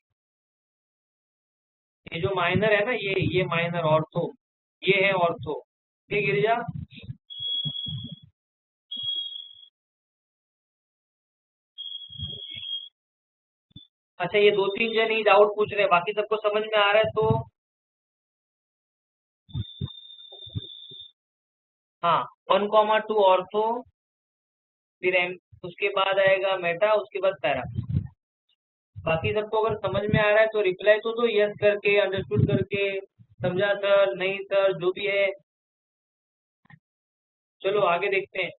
ये जो माइनर है ना, ये माइनर ऑर्थो, ये है ऑर्थो, ठीक गिरिजा? अच्छा, ये दो तीन जन ही डाउट पूछ रहे हैं, बाकी सबको समझ में आ रहा है तो? हाँ, 1,2 ऑर्थो, फिर उसके बाद आएगा मेटा, उसके बाद पैरा। बाकी सबको अगर समझ में आ रहा है तो रिप्लाई तो दो यस करके, अंडरस्टूड करके, समझा सर, नहीं सर, जो भी है। चलो आगे देखते हैं।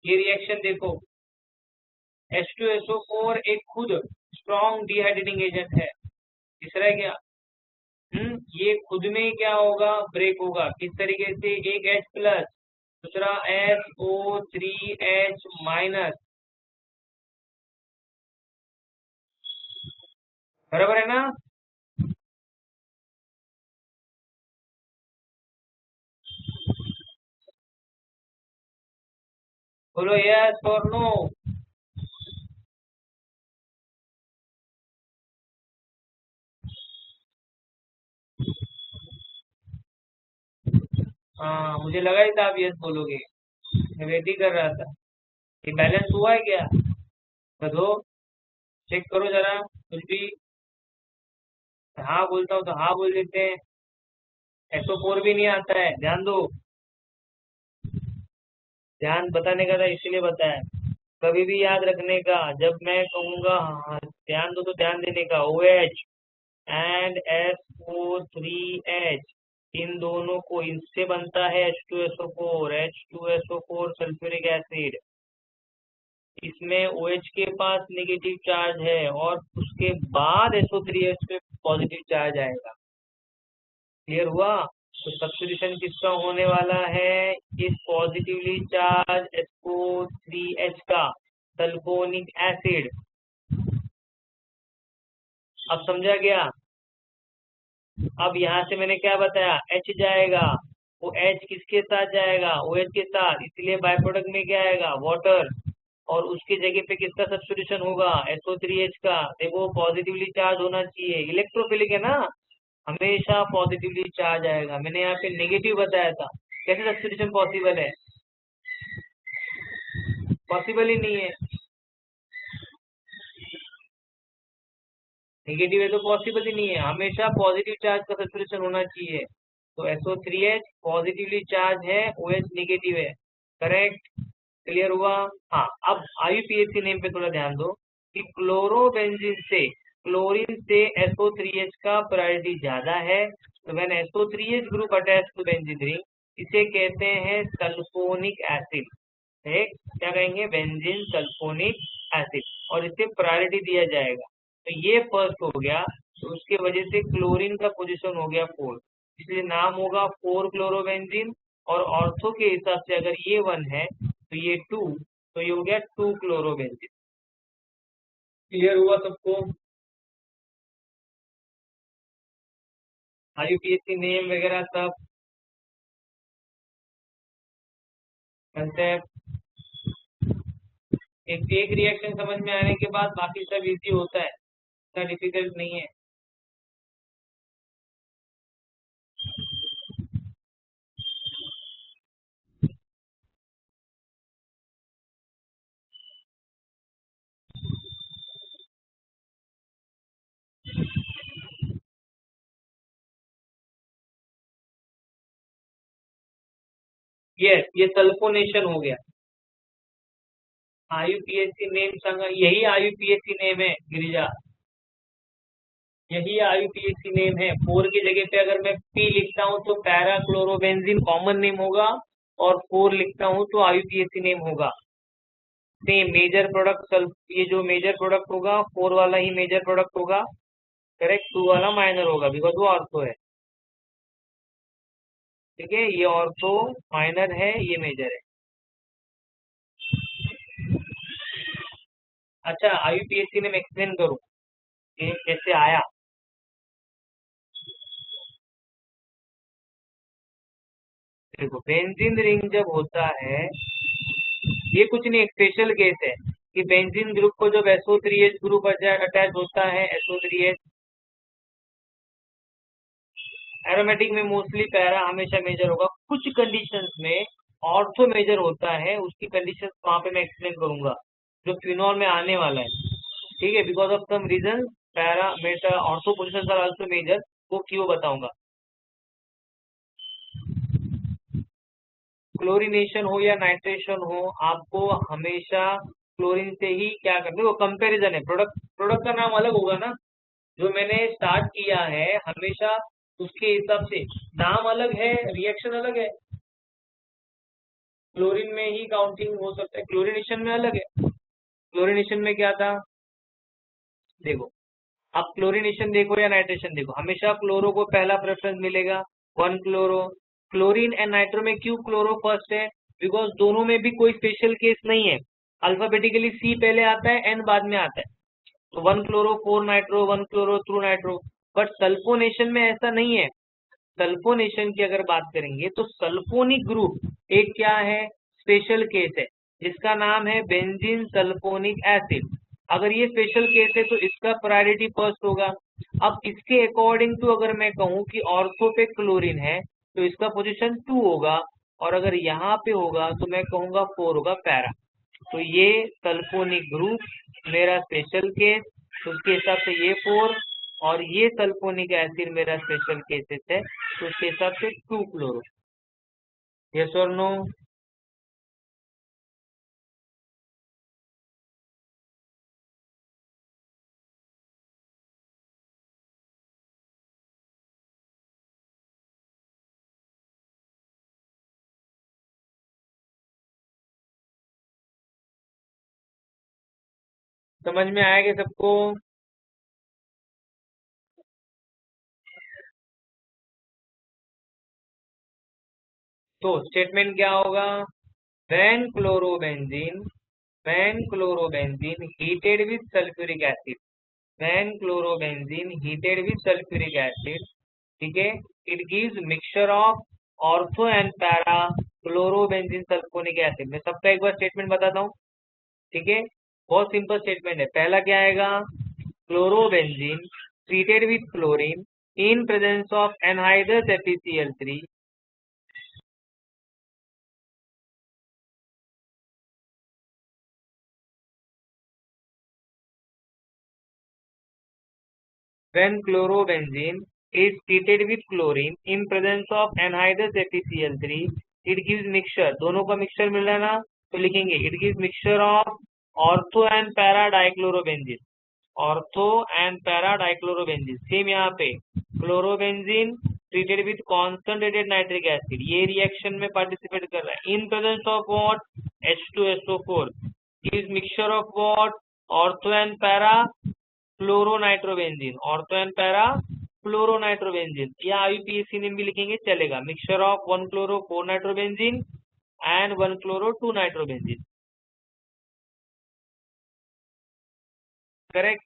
ये रिएक्शन देखो, H2SO4 एक खुद स्ट्रॉन्ग डिहाइड्रेटिंग एजेंट है, तीसरा क्या? ये खुद में ही क्या होगा? ब्रेक होगा। किस तरीके से? एक H प्लस, दूसरा SO3H माइनस, बराबर है ना? बोलो यस और नो। हाँ, मुझे लगा ही था आप यस बोलोगे, मैं वेट ही कर रहा था। ये बैलेंस हुआ है क्या? बताओ, चेक करो जरा कुछ भी। हाँ बोलता हूँ तो हाँ बोल देते हैं, SO4 भी नहीं आता है, ध्यान दो। ध्यान बताने का था इसलिए बताया, कभी भी याद रखने का, जब मैं कहूंगा हाँ ध्यान दो तो ध्यान देने का। OH एंड SO3H, इन दोनों को, इनसे बनता है H2SO4, H2SO4 सल्फ्यूरिक एसिड। इसमें OH के पास नेगेटिव चार्ज है और उसके बाद SO3H पे पॉजिटिव चार्ज आएगा। क्लियर हुआ? तो सब्स्टिट्यूशन किसका होने वाला है? इस पॉजिटिवली चार्ज SO3H का, सल्फोनिक एसिड। अब समझा गया? अब यहाँ से मैंने क्या बताया, H जाएगा, वो H किसके साथ जाएगा, OH के साथ, इसलिए बाय प्रोडक्ट में क्या आएगा, वाटर। और उसकी जगह पे किसका सब्स्टिट्यूशन होगा, SO3H का। देखो पॉजिटिवली चार्ज होना चाहिए, इलेक्ट्रोफिलिक है ना, हमेशा पॉजिटिवली चार्ज आएगा। मैंने यहाँ पे नेगेटिव बताया था, कैसे सब्स्टिट्यूशन पॉसिबल है, पॉसिबल ही नहीं है। नेगेटिव है तो पॉसिबल ही नहीं है, हमेशा पॉजिटिव चार्ज का सब्स्टिट्यूशन होना चाहिए। तो SO3H पॉजिटिवली चार्ज है, OH नेगेटिव है, करेक्ट। क्लियर हुआ। हाँ, अब IUPAC नेम पे थोड़ा ध्यान दो कि क्लोरोबेंजीन से, क्लोरीन से SO3H का प्रायोरिटी ज्यादा है। तो when SO3H group attach to benzene ring, इसे कहते हैं सल्फोनिक एसिड। एक क्या कहेंगे, बेंजीन सल्फोनिक एसिड, और इसे प्रायोरिटी दिया जाएगा। तो ये फर्स्ट हो गया, तो उसके वजह से क्लोरीन का पोजीशन हो गया 4, इसलिए नाम होगा 4 क्लोरोबेंजीन। और ऑर्थो के हिसाब से अगर ये 1 है तो ये 2, तो ये हो गया 2 क्लोरोबेंजीन। क्लियर हुआ सबको। IUPAC नेम वगैरह सब कंसेप्ट, एक रिएक्शन समझ में आने के बाद बाकी सब इजी होता है, इतना डिफिकल्ट नहीं है। ये सल्फोनेशन हो गया। IUPAC नेम संग, यही IUPAC नेम है गिरिजा, यही IUPAC नेम है। 4 की जगह पे अगर मैं P लिखता हूँ तो पैरा क्लोरोबेंजीन कॉमन नेम होगा, और 4 लिखता हूँ तो IUPAC नेम होगा। सेम मेजर प्रोडक्ट सल्फ, ये जो मेजर प्रोडक्ट होगा 4 वाला ही मेजर प्रोडक्ट होगा, करेक्ट। 2 वाला माइनर होगा, बिकॉज वो ऑर्थो है। ठीक है, ये ऑर्थो माइनर है, ये मेजर है। अच्छा, IUPAC नेम एक्सप्लेन करूँ कि कैसे आया। देखो बेंजीन रिंग जब होता है, ये कुछ नहीं, एक स्पेशल केस है कि बेंजीन ग्रुप को जब SO3H ग्रुप अटैच होता है, SO3H एरोमेटिक में मोस्टली पैरा हमेशा मेजर होगा, कुछ कंडीशंस में ऑर्थो मेजर होता है, उसकी कंडीशंस वहां पे मैं एक्सप्लेन करूंगा जो फिनॉल में आने वाला है। ठीक है, because of some reason para meta ortho position are also major, वो क्यों बताऊंगा। क्लोरीनेशन हो या नाइट्रेशन हो, आपको हमेशा क्लोरीन से ही क्या करना है, वो कंपैरिजन है, प्रोडक्ट प्रोडक्ट का नाम अलग होगा ना, जो मैंने स्टार्ट किया है हमेशा उसके हिसाब से नाम अलग है, रिएक्शन अलग है। क्लोरीन में ही काउंटिंग हो सकता है, क्लोरीनेशन में अलग है। क्लोरीनेशन में क्या था, देखो आप क्लोरीनेशन देखो या नाइट्रेशन देखो, हमेशा क्लोरो को पहला प्रेफरेंस मिलेगा, 1 क्लोरो। क्लोरीन एंड नाइट्रो में क्यों क्लोरो फर्स्ट है, बिकॉज दोनों में भी कोई स्पेशल केस नहीं है, अल्फाबेटिकली सी पहले आता है, एन बाद में आता है। तो 1 chloro 4 nitro, 1 chloro 2 nitro. But sulphonation में ऐसा नहीं है। सल्फोनेशन की अगर बात करेंगे तो सल्फोनिक ग्रुप एक क्या है, स्पेशल केस है, जिसका नाम है बेंजीन सल्फोनिक एसिड। अगर ये स्पेशल केस है तो इसका प्रायोरिटी फर्स्ट होगा। अब इसके अकॉर्डिंग टू अगर मैं कहूँ कि ऑर्थो पे क्लोरीन है तो इसका पोजीशन 2 होगा, और अगर यहाँ पे होगा तो मैं कहूंगा 4 होगा पैरा। तो ये सल्फोनिक ग्रुप मेरा स्पेशल केस, तो उसके हिसाब से ये 4, और ये सल्फोनिक एसिड मेरा स्पेशल केसेस है, तो उसके हिसाब से 2 क्लोरो। यस और नो। समझ में आएगा सबको। तो स्टेटमेंट क्या होगा, when chlorobenzene when chlorobenzene heated with sulfuric acid, when chlorobenzene heated with sulfuric acid ठीक है। It gives mixture of ortho and para chlorobenzene sulphonic acid. मैं सबका एक बार स्टेटमेंट बताता हूँ, ठीक है। बहुत सिंपल स्टेटमेंट है। पहला क्या आएगा, chlorobenzene treated with chlorine in presence of anhydrous FeCl3 when chlorobenzene is treated with chlorine in presence of anhydrous FeCl3 it gives mixture। दोनों का मिक्सचर मिल रहा है ना, तो लिखेंगे it gives mixture of ortho and para dichlorobenzene, ortho and para dichlorobenzene. Same यहाँ पे chlorobenzene treated with concentrated nitric acid, ये रिएक्शन में पार्टिसिपेट कर रहा है in presence of what, H2SO4 gives mixture of what, ortho and para chloronitrobenzene, ortho and para chloronitrobenzene. या IUPAC name भी लिखेंगे चलेगा, mixture of 1 chloro 4 nitrobenzene and 1 chloro 2 nitrobenzene. Correct.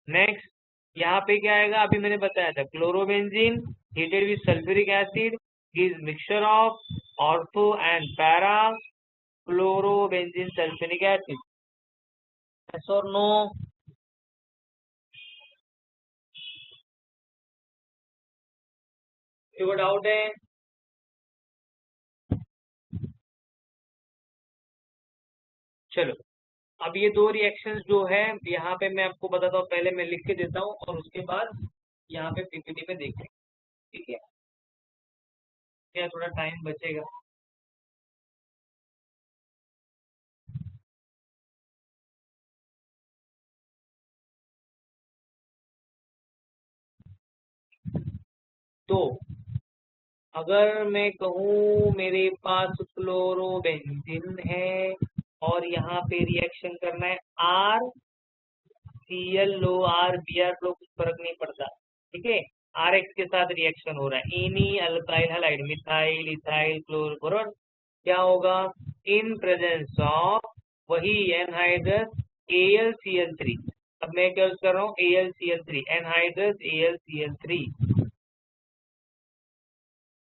Next यहाँ पे क्या आएगा, अभी मैंने बताया था chlorobenzene heated with sulphuric acid gives mixture of ortho and para chlorobenzene sulphuric acid. Yes और नो? कोई डाउट है? चलो, अब ये दो रिएक्शंस जो है यहाँ पे मैं आपको बताता हूँ, पहले मैं लिख के देता हूँ और उसके बाद यहाँ पे PPT में देखें, ठीक है। क्या थोड़ा टाइम बचेगा। तो अगर मैं कहूँ मेरे पास क्लोरोबेंजीन है और यहाँ पे रिएक्शन करना है आर CL लो आर BR लो, कुछ फर्क नहीं पड़ता, ठीक है। RX के साथ रिएक्शन हो रहा है, any alkyl halide methyl ethyl chlor, बरोबर। क्या होगा, इन प्रेजेंस ऑफ वही एनहाइड्रस AlCl3। अब मैं क्या यूज कर रहा हूँ, AlCl3 एनहाइड्रस AlCl3।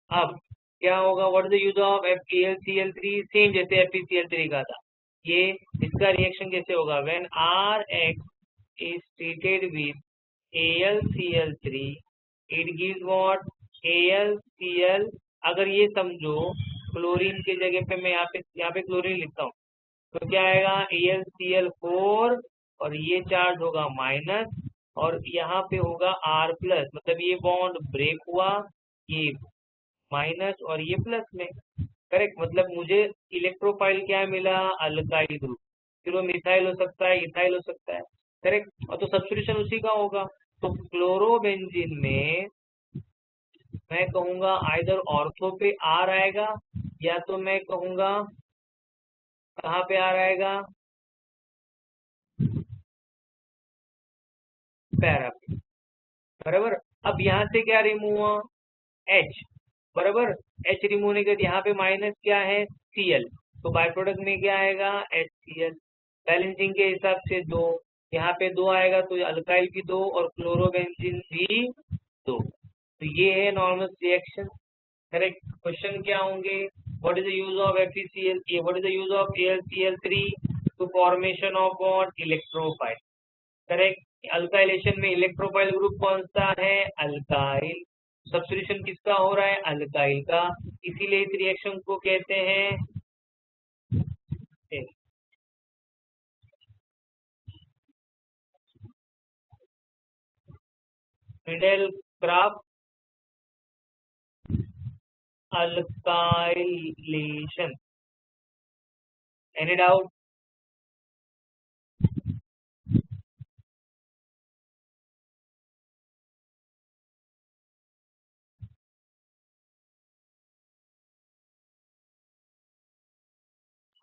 अब क्या होगा, what is the use of AlCl3, same जैसे FeCl3 का था। ये इसका रिएक्शन कैसे होगा, when RX is treated with AlCl3 it gives what, AlCl। अगर ये समझो क्लोरीन की जगह पे मैं यहाँ पे क्लोरीन लिखता हूँ, तो क्या आएगा AlCl4 और ये चार्ज होगा माइनस और यहाँ पे होगा R+, मतलब ये बॉन्ड ब्रेक हुआ, ये माइनस और ये प्लस में। करेक्ट, मतलब मुझे इलेक्ट्रोफाइल क्या मिला, अल्काइल ग्रुप। फिर वो मिथाइल हो सकता है, इथाइल हो सकता है। करेक्ट, और तो सब्स्टिट्यूशन उसी का होगा। तो क्लोरोबेंजीन में मैं कहूंगा आइदर ऑर्थो पे आर आएगा या तो मैं कहूंगा कहाँ पे आर आएगा, पैरा पे, बराबर। अब यहाँ से क्या रिमूव हुआ, H, बराबर। H रिमूव होने के बाद यहाँ पे माइनस क्या है, Cl, तो बाय प्रोडक्ट में क्या आएगा, HCl। बैलेंसिंग के हिसाब से दो, यहाँ पे दो आएगा तो अल्काइल भी दो और क्लोरोबेंजीन भी दो। तो ये है नॉर्मल रिएक्शन। करेक्ट। क्वेश्चन क्या होंगे, what is the use of FeCl, what is the use of AlCl3 to formation of bond, electrophile. Correct, alkylation में इलेक्ट्रोफाइल ग्रुप कौन सा है, अल्काइल। सब्स्टिट्यूशन किसका हो रहा है, अल्काइल का, इसीलिए इस रिएक्शन को कहते हैं middle craft alkylation. Any doubt?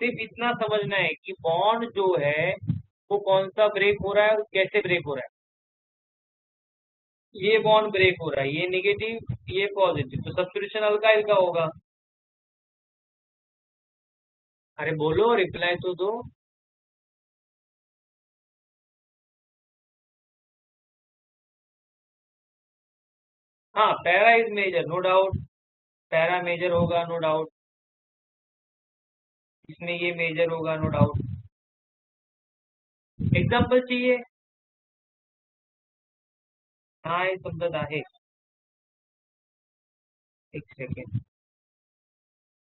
सिर्फ इतना समझना है कि बॉन्ड जो है वो कौन सा ब्रेक हो रहा है और कैसे ब्रेक हो रहा है। ये बॉन्ड ब्रेक हो रहा है, ये नेगेटिव ये पॉजिटिव, तो सब्स्टिट्यूशन अल्काइल का होगा। अरे बोलो, रिप्लाई तो दो। हाँ, para is major, no doubt, para major होगा, नो डाउट, इसमें ये मेजर होगा, नो डाउट। एग्जाम्पल चाहिए? हाँ, ये समझत आहे। एक सेकेंड,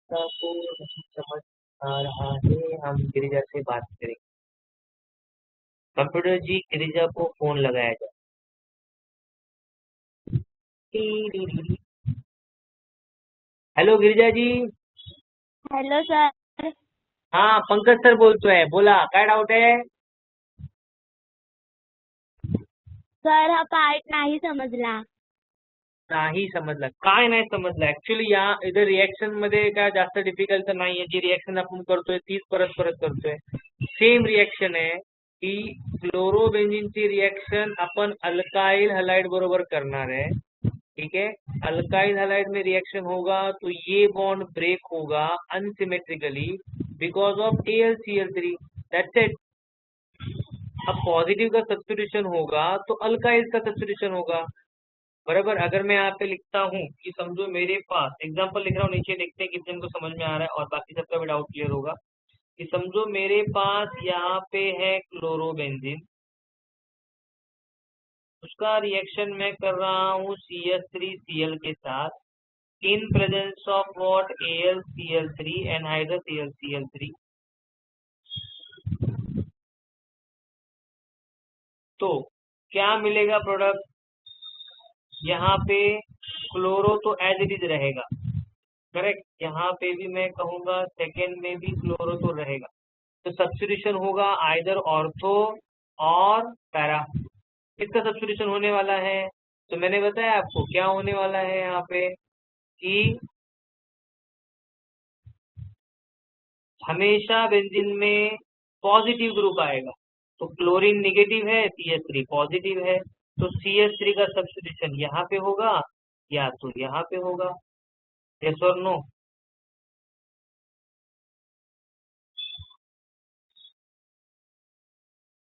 आपको नहीं समझ आ रहा है, हम गिरिजा से बात करेंगे। कंप्यूटर जी, गिरिजा को फोन लगाया जाए। Hello Girija ji. Hello sir. हाँ, पंकज सर बोलतोय, बोला, काय डाऊट आहे? सर हा पार्ट नाही समजला. नाही समजला? काय नाही समजलं? ऍक्च्युली या इथं रिएक्शन मध्ये काय जास्त डिफिकल्ट नाहीये, जी रिएक्शन आपण करतोय तीच परत परत करतोय, सेम रिएक्शन आहे की क्लोरोबेन्झीनची रिएक्शन आपण अल्काइल हलाइड बरोबर करणार आहे, ठीक है। अल्काइल हलाइड में रिएक्शन होगा तो ये बॉन्ड ब्रेक होगा unsymmetrically because of AlCl3, that's it. अब पॉजिटिव का सब्स्टिट्यूशन होगा तो अल्काइल का सब्स्टिट्यूशन होगा, बराबर। अगर मैं यहाँ पे लिखता हूँ कि समझो मेरे पास, एग्जांपल लिख रहा हूँ, नीचे देखते हैं कितने को समझ में आ रहा है और बाकी सबका भी डाउट क्लियर होगा। कि समझो मेरे पास यहाँ पे है क्लोरोबेंजीन, उसका रिएक्शन मैं कर रहा हूँ CH3Cl के साथ इन presence of what AlCl3 anhydrous AlCl3। तो क्या मिलेगा प्रोडक्ट? यहाँ पे क्लोरो तो एज इट इज रहेगा, करेक्ट। यहाँ पे भी मैं कहूंगा सेकेंड में भी क्लोरो तो रहेगा, तो सब्स्टिट्यूशन होगा आइदर ऑर्थो और पैरा। किसका सब्स्टिट्यूशन होने वाला है? तो मैंने बताया आपको क्या होने वाला है यहाँ पे कि हमेशा बेंजीन में पॉजिटिव ग्रुप आएगा, तो क्लोरीन निगेटिव है, CH3 पॉजिटिव है, तो CH3 का सब्स्टिट्यूशन यहाँ पे होगा या तो यहाँ पे होगा। यस और नो?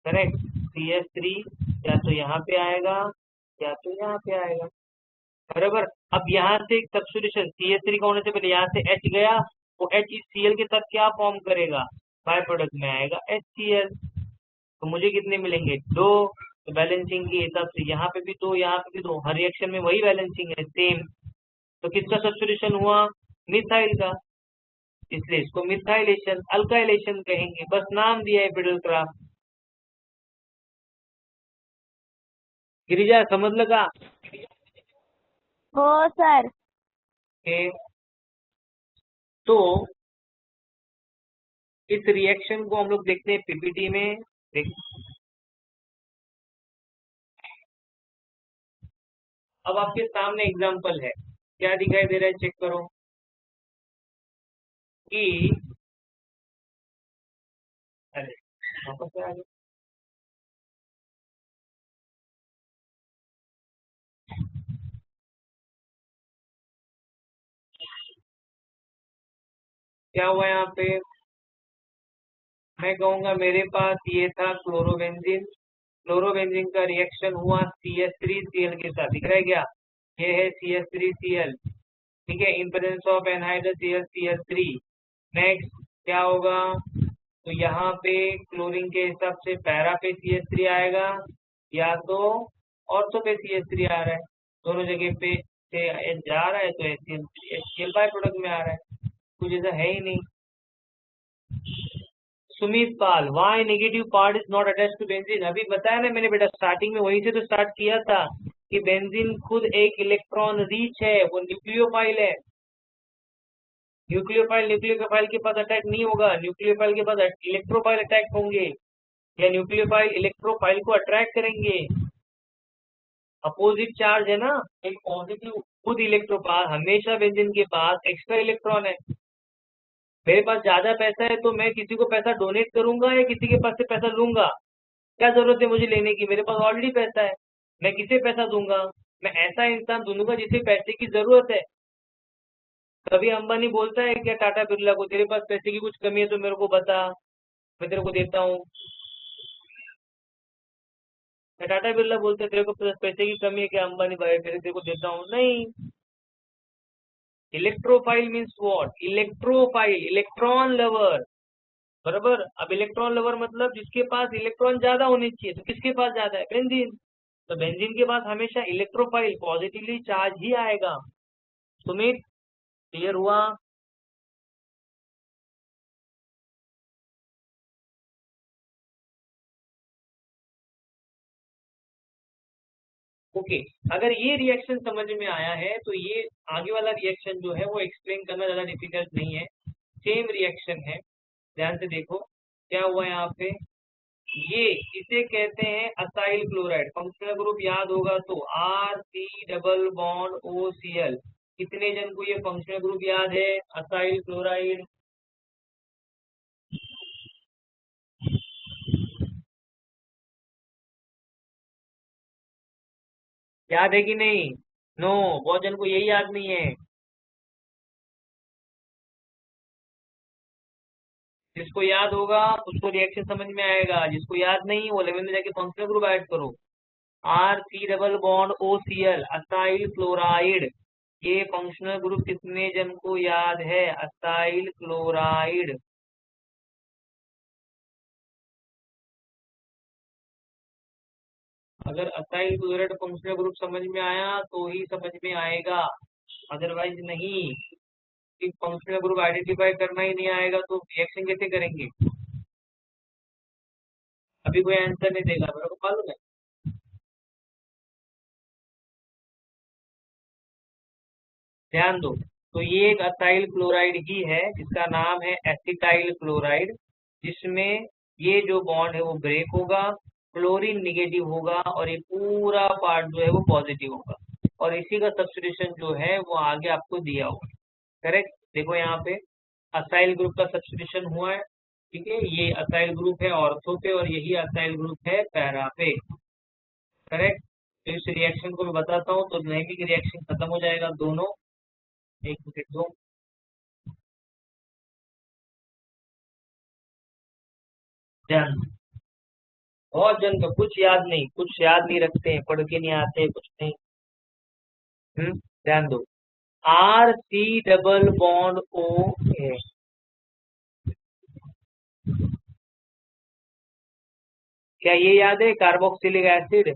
करेक्ट। CH3 या तो यहाँ पे आएगा या तो यहाँ पे आएगा, बराबर। अब यहाँ से एक सब्स्टिट्यूशन CH3 का होने से पहले यहाँ से H गया, वो H इस Cl के साथ क्या फॉर्म करेगा? बाय प्रोडक्ट में आएगा HCl, तो मुझे कितने मिलेंगे? 2। तो बैलेंसिंग के हिसाब से यहाँ पे भी 2, यहाँ पे भी 2, हर रिएक्शन में वही बैलेंसिंग है, सेम। तो किसका सब्स्टिट्यूशन हुआ? मिथाइल का, इसलिए इसको मिथाइलेशन अल्काइलेशन कहेंगे, बस नाम दिया है बिडल क्राफ्ट। गिरिजा समझलं का? हो सर. ओके, तो इस रिएक्शन को हम लोग देखते हैं PPT में। देख, अब आपके सामने एग्जांपल है, क्या दिखाई दे रहा है चेक करो कि, अरे वापस से आ गया, क्या हुआ यहाँ पे? मैं कहूंगा मेरे पास ये था क्लोरोबेंजीन, क्लोरोबेंजीन का रिएक्शन हुआ CH3Cl के साथ, दिख रहा है क्या? ये है CH3Cl, ठीक है, in presence of anhydrous AlCl3। Next क्या होगा? तो यहाँ पे क्लोरीन के हिसाब से पैरा पे CH3 आएगा या तो ऑर्थो पे CH3 आ रहा है, दोनों जगह पे से H जा रहा है, तो HCl बाय प्रोडक्ट में आ रहा है, कुछ ऐसा है ही नहीं। Sumit Pal, why negative part is not attach to benzene? अभी बताया ना मैंने बेटा, स्टार्टिंग में वहीं से तो स्टार्ट किया था कि बेंजीन खुद एक इलेक्ट्रॉन रिच है, वो न्यूक्लियोफाइल है। न्यूक्लियोफाइल न्यूक्लियोफाइल के पास अटैक नहीं होगा, न्यूक्लियोफाइल के पास इलेक्ट्रोफाइल अटैक होंगे, या न्यूक्लियोफाइल इलेक्ट्रोफाइल को अट्रैक्ट करेंगे। अपोजिट चार्ज है ना, एक पॉजिटिव खुद इलेक्ट्रोफाइल, हमेशा बेंजीन के पास एक्स्ट्रा इलेक्ट्रॉन है। मेरे पास ज्यादा पैसा है तो मैं किसी को पैसा डोनेट करूंगा या किसी के पास से पैसा लूंगा? क्या जरूरत है मुझे लेने की? मेरे पास ऑलरेडी पैसा है, मैं किसे पैसा दूंगा? मैं ऐसा इंसान ढूंढूंगा जिसे पैसे की जरूरत है। कभी अंबानी बोलता है क्या टाटा बिरला को, तेरे पास पैसे की कुछ कमी है तो मेरे को बता, मैं तेरे को देता हूँ? मैं टाटा बिरला बोलते तेरे को पैसे की कमी है क्या, अंबानी भाई तेरे को देता हूँ नहीं। Electrophile means what, electrophile electron lover, बराबर। अब इलेक्ट्रॉन लवर मतलब जिसके पास इलेक्ट्रॉन ज्यादा होने चाहिए, तो किसके पास ज्यादा है, बेंजीन। तो बेंजीन के पास हमेशा इलेक्ट्रोफाइल पॉजिटिवली चार्ज ही आएगा। सुमित, क्लियर हुआ? ओके। अगर ये रिएक्शन समझ में आया है तो ये आगे वाला रिएक्शन जो है वो एक्सप्लेन करना ज्यादा डिफिकल्ट नहीं है, सेम रिएक्शन है। ध्यान से देखो क्या हुआ यहाँ पे। ये इसे कहते हैं असाइल क्लोराइड, फंक्शनल ग्रुप याद होगा तो R C double bond O C L. कितने जन को ये फंक्शनल ग्रुप याद है, असाइल क्लोराइड? याद है कि नहीं? नो, बहुत जन को यही याद नहीं है। जिसको याद होगा उसको रिएक्शन समझ में आएगा, जिसको याद नहीं वो 11 में जाके फंक्शनल ग्रुप ऐड करो। R C double bond O C L, acyl chloride. ये फंक्शनल ग्रुप कितने जन को याद है, असाइल क्लोराइड? अगर असाइल क्लोराइड फंक्शनल ग्रुप समझ में आया तो ही समझ में आएगा, अदरवाइज नहीं। फंक्शनल ग्रुप आइडेंटिफाई करना ही नहीं आएगा तो रिएक्शन कैसे करेंगे? अभी कोई आंसर नहीं देगा, मेरे को मालूम है। ध्यान दो, तो ये एक असाइल क्लोराइड ही है जिसका नाम है एसिटाइल क्लोराइड, जिसमें ये जो बॉन्ड है वो ब्रेक होगा, क्लोरीन निगेटिव होगा और ये पूरा पार्ट जो है वो पॉजिटिव होगा, और इसी का सब्स्टिट्यूशन जो है वो आगे आपको दिया होगा। करेक्ट, देखो यहाँ पे असाइल ग्रुप का सब्स्टिट्यूशन हुआ है। ठीक है, ये असाइल ग्रुप है ऑर्थो पे और यही असाइल ग्रुप है पैरा पे। करेक्ट। तो इस रिएक्शन को मैं बताता हूँ तो नैमिक रिएक्शन खत्म हो जाएगा दोनों। एक मिनट दो। ध्यान दो। बहुत जन को कुछ याद नहीं, कुछ याद नहीं रखते हैं, पढ़ के नहीं आते कुछ नहीं। ध्यान दो, R C double bond O है। क्या ये याद है, कार्बोक्सिलिक एसिड?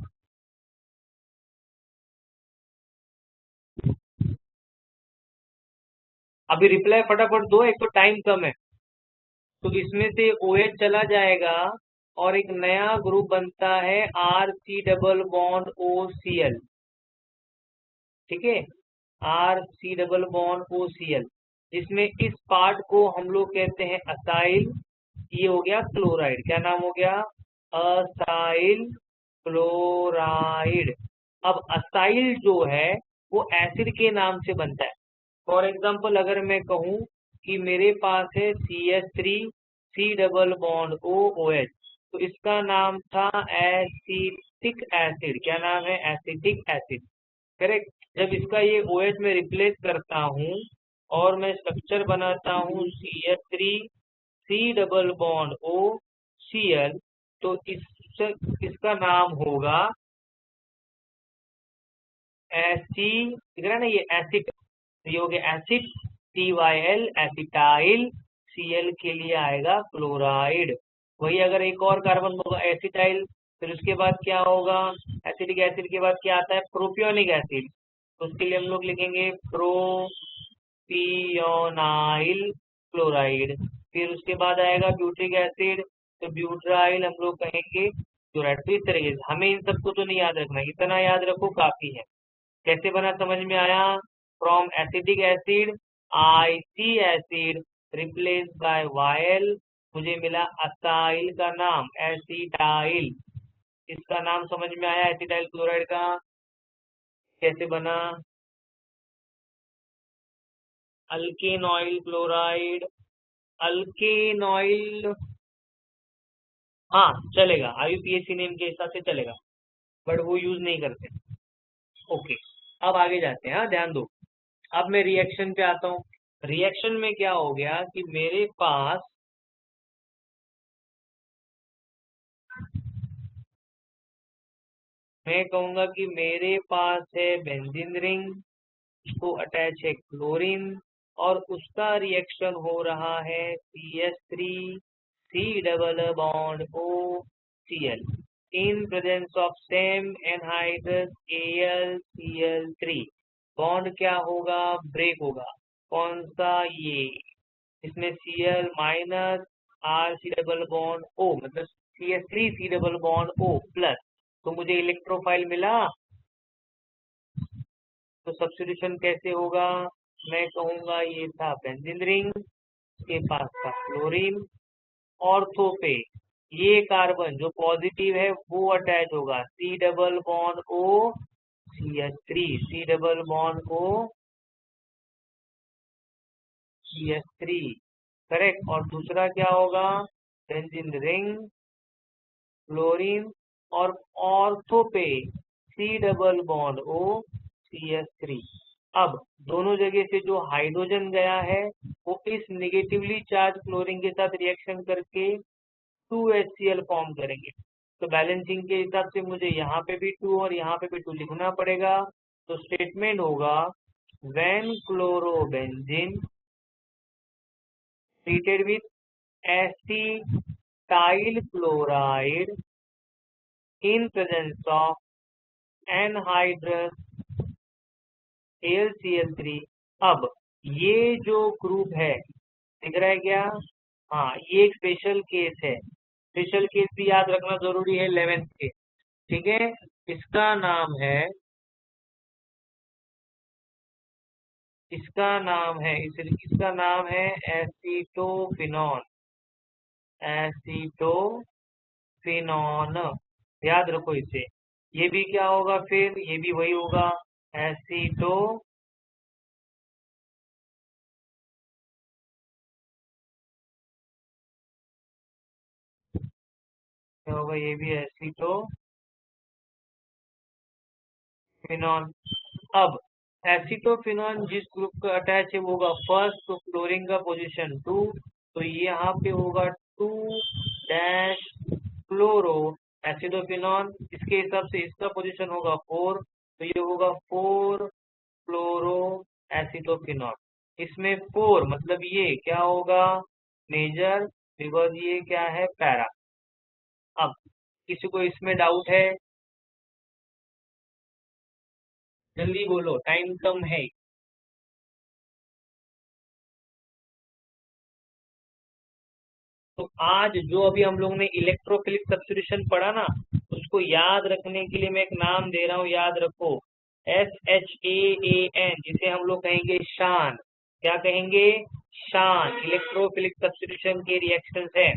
अभी रिप्लाई फटाफट दो, एक तो टाइम कम है। तो इसमें से OH चला जाएगा और एक नया ग्रुप बनता है R C double bond O C L. ठीक है, R C double bond O C L, जिसमें इस पार्ट को हम लोग कहते हैं असाइल। ये हो गया क्लोराइड, क्या नाम हो गया, असाइल क्लोराइड। अब असाइल जो है वो एसिड के नाम से बनता है। फॉर एग्जाम्पल अगर मैं कहूँ कि मेरे पास है CH3 C double bond O OH, तो इसका नाम था एसिटिक एसिड। क्या नाम है, एसिटिक एसिड। करेक्ट। जब इसका ये OH में रिप्लेस करता हूँ और मैं स्ट्रक्चर बनाता हूँ CH3 C double bond O C L, तो इसका नाम होगा एसी, दिख रहा है ना ये एसिड, ये हो गया एसिड, CYL एसिटाइल, Cl के लिए आएगा क्लोराइड। वही अगर एक और कार्बन होगा एसिटाइल, फिर उसके बाद क्या होगा, एसिटिक एसिड के बाद क्या आता है, प्रोपियोनिक एसिड। तो उसके लिए हम लोग लिखेंगे प्रोपियोनाइल क्लोराइड। फिर उसके बाद आएगा ब्यूटिक एसिड, तो ब्यूट्राइल हम लोग कहेंगे क्लोराइड। तो इस तरीके से हमें इन सबको तो नहीं याद रखना, इतना याद रखो काफी है। कैसे बना समझ में आया, from acetic acid ic acid replace by yl, मुझे मिला असाइल का नाम एसिटाइल। इसका नाम समझ में आया एसिटाइल क्लोराइड का, कैसे बना, अल्केनॉइल क्लोराइड, अल्केनॉइल। हाँ चलेगा, IUPAC नेम के हिसाब से चलेगा, बट वो यूज नहीं करते। ओके, अब आगे जाते हैं। हाँ ध्यान दो, अब मैं रिएक्शन पे आता हूँ। रिएक्शन में क्या हो गया कि मेरे पास मैं कहूंगा कि मेरे पास है बेंजीन रिंग, उसको अटैच है क्लोरीन, और उसका रिएक्शन हो रहा है CH3 C double bond OCl in presence of same anhydrous AlCl3। Bond क्या होगा? ब्रेक होगा। कौन सा? ये। इसमें Cl minus RC double bond O, मतलब CH3 C double bond O plus, तो मुझे इलेक्ट्रोफाइल मिला। तो सब्स्टिट्यूशन कैसे होगा? मैं कहूंगा ये था बेंजीन रिंग, के पास था क्लोरीन, ऑर्थो पे ये कार्बन जो पॉजिटिव है वो अटैच होगा C double bond O CH3, C double bond O CH3, correct. और दूसरा क्या होगा? बेंजीन रिंग, क्लोरीन, और ऑर्थो पे C double bond O CH3। अब दोनों जगह से जो हाइड्रोजन गया है वो इस निगेटिवली चार्ज क्लोरीन के साथ रिएक्शन करके 2HCl फॉर्म करेंगे। तो बैलेंसिंग के हिसाब से मुझे यहाँ पे भी 2 और यहाँ पे भी 2 लिखना पड़ेगा। तो स्टेटमेंट होगा when chlorobenzene treated with acetyl chloride in presence of anhydrous AlCl3। अब ये जो ग्रुप है दिख रहा है क्या? हाँ, ये एक स्पेशल केस है। स्पेशल केस भी याद रखना जरूरी है 11th के, ठीक है। इसका नाम है इसका नाम है एसीटोफिनॉन। एसीटोफिनॉन याद रखो इसे। ये भी क्या होगा? फिर ये भी वही होगा, एसीटो, क्या होगा? ये भी एसीटोफिनॉन। अब एसीटोफिनॉन जिस ग्रुप का अटैच है वो होगा फर्स्ट, तो क्लोरीन का पोजीशन 2, तो ये यहाँ पे होगा 2 डैश क्लोरो एसिडोफिनॉन। इसके हिसाब से इसका पोजीशन होगा 4, तो ये होगा 4 क्लोरो एसिडोफिनॉन। इसमें 4 मतलब ये क्या होगा? मेजर, बिकॉज ये क्या है? पैरा। अब किसी को इसमें डाउट है? जल्दी बोलो, टाइम कम है। तो आज जो अभी हम लोग ने इलेक्ट्रोफिलिक सब्स्टिट्यूशन पढ़ा ना, उसको याद रखने के लिए मैं एक नाम दे रहा हूँ, याद रखो। SHAAN, जिसे हम लोग कहेंगे शान। क्या कहेंगे? शान। इलेक्ट्रोफिलिक सब्स्टिट्यूशन के रिएक्शंस है,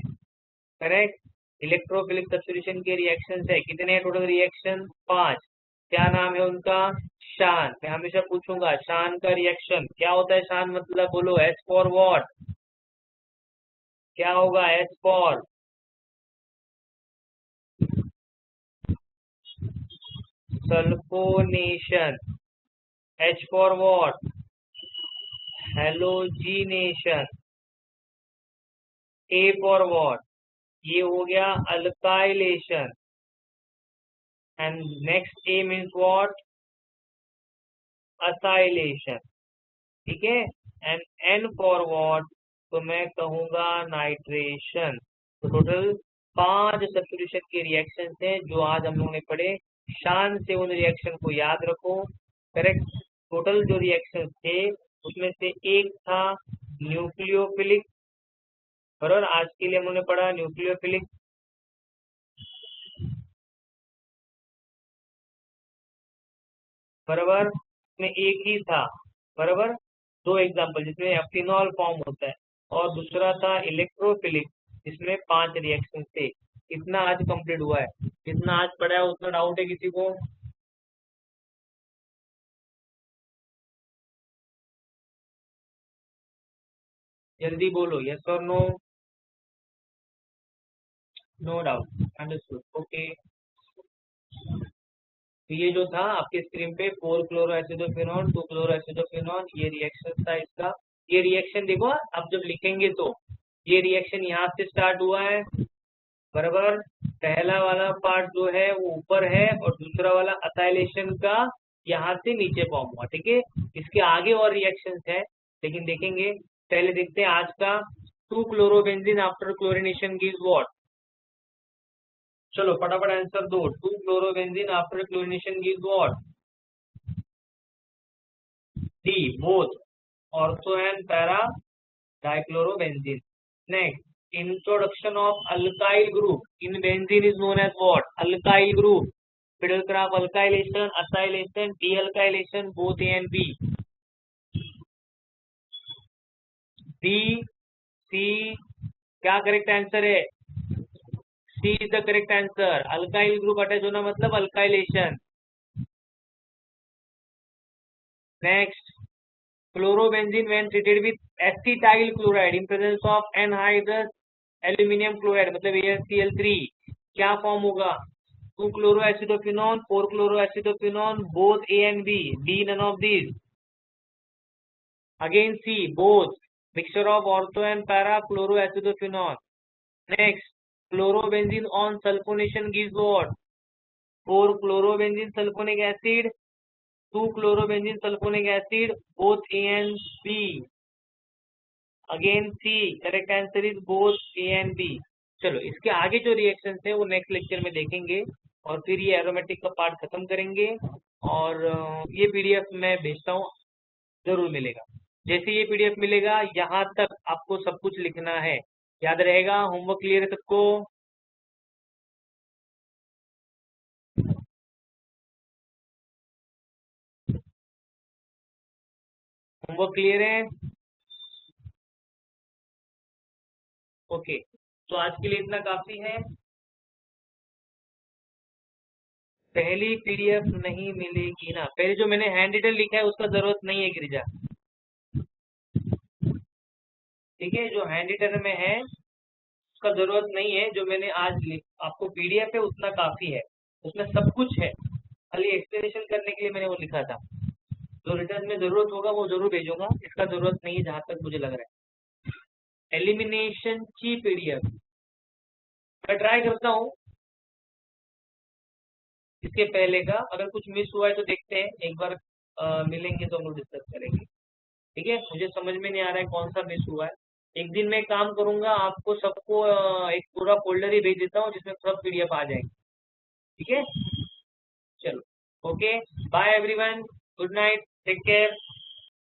करेक्ट। इलेक्ट्रोफिलिक सब्स्टिट्यूशन के रिएक्शंस है। कितने हैं टोटल रिएक्शन? 5। क्या नाम है उनका? शान। मैं हमेशा पूछूंगा शान का रिएक्शन क्या होता है? शान मतलब बोलो, एस फॉर व्हाट? क्या होगा? S for sulphonation, H for what? Halogenation, A for what? ये हो गया alkylation, and next A means what? Acylation, ठीक है। And N for what? तो मैं कहूंगा नाइट्रेशन। तो टोटल 5 सब्स्टिट्यूशन के रिएक्शन थे जो आज हम लोगों ने पढ़े। शान से उन रिएक्शन को याद रखो, करेक्ट। टोटल जो रिएक्शन थे उसमें से एक था न्यूक्लियोफिलिक, बराबर। आज के लिए हम लोगों ने पढ़ा न्यूक्लियोफिलिक, बराबर। इसमें एक ही था, बराबर। 2 एग्जाम्पल जिसमें फिनॉल फॉर्म होता है, और दूसरा था इलेक्ट्रोफिलिक जिसमें 5 रिएक्शन थे। इतना आज कंप्लीट हुआ है। जितना आज पढ़ा है उतना डाउट है किसी को? जल्दी बोलो, यस और no? No doubt, understood, okay. तो ये जो था आपके स्क्रीन पे 4 क्लोरो एसिडोफिनॉन 2 क्लोरो एसिडोफिनॉन, ये रिएक्शन था इसका। ये रिएक्शन देखो, अब जब लिखेंगे तो ये रिएक्शन यहाँ से स्टार्ट हुआ है, बराबर। पहला वाला पार्ट जो है वो ऊपर है और दूसरा वाला असाइलेशन का यहाँ से नीचे फॉर्म हुआ, ठीक है। इसके आगे और रिएक्शंस है लेकिन देखेंगे, पहले देखते हैं आज का। 2 chlorobenzene after chlorination gives what? चलो फटाफट आंसर दो। 2 chlorobenzene after chlorination gives what? D both ortho and para dichlorobenzene. Next, introduction of alkyl group in benzene is known as what? Alkyl group. Middle graph alkylation, acylation, dealkylation, both A and B. B, C, क्या correct answer है? C is the correct answer. Alkyl group attach होना मतलब alkylation. Next, chlorobenzene when treated with acetyl chloride in presence of anhydrous aluminium chloride मतलब AlCl3 क्या form होगा? 2 chloroacidophenone, 4 chloroacidophenone, both A and B. D none of these. Again C both, mixture of ortho and para chloroacidophenone. Next, chlorobenzene on sulfonation gives what? 4 chlorobenzene sulfonic acid, 2 chlorobenzene sulfonic acid, both A and B. Again C, correct answer is both A and B. चलो इसके आगे जो reactions है वो next lecture में देखेंगे और फिर ये एरोमेटिक का पार्ट खत्म करेंगे। और ये पीडीएफ मैं भेजता हूँ, जरूर मिलेगा। जैसे ये पीडीएफ मिलेगा यहाँ तक आपको सब कुछ लिखना है, याद रहेगा। होमवर्क क्लियर है सबको? होमवर्क क्लियर है? ओके, तो आज के लिए इतना काफी है। पहली पीडीएफ नहीं मिलेगी ना? पहले जो मैंने हैंड रिटन लिखा है उसका जरूरत नहीं है गिरिजा, ठीक है। जो हैंड रिटन में है उसका जरूरत नहीं है। जो मैंने आज आपको पीडीएफ है उतना काफी है, उसमें सब कुछ है, खाली एक्सप्लेनेशन करने के लिए मैंने वो लिखा था। जो रिटर्न में जरूरत होगा वो जरूर भेजूंगा, इसका जरूरत नहीं है जहां तक मुझे लग रहा है। एलिमिनेशन की पीडीएफ मैं ट्राई करता हूँ इसके पहले का, अगर कुछ मिस हुआ है तो देखते हैं, एक बार मिलेंगे तो हम लोग डिस्कस करेंगे, ठीक है। मुझे समझ में नहीं आ रहा है कौन सा मिस हुआ है। एक दिन मैं काम करूंगा, आपको सबको एक पूरा फोल्डर ही भेज देता हूँ जिसमें सब पीडीएफ आ जाएंगे, ठीक है। चलो okay, bye everyone, good night, take care.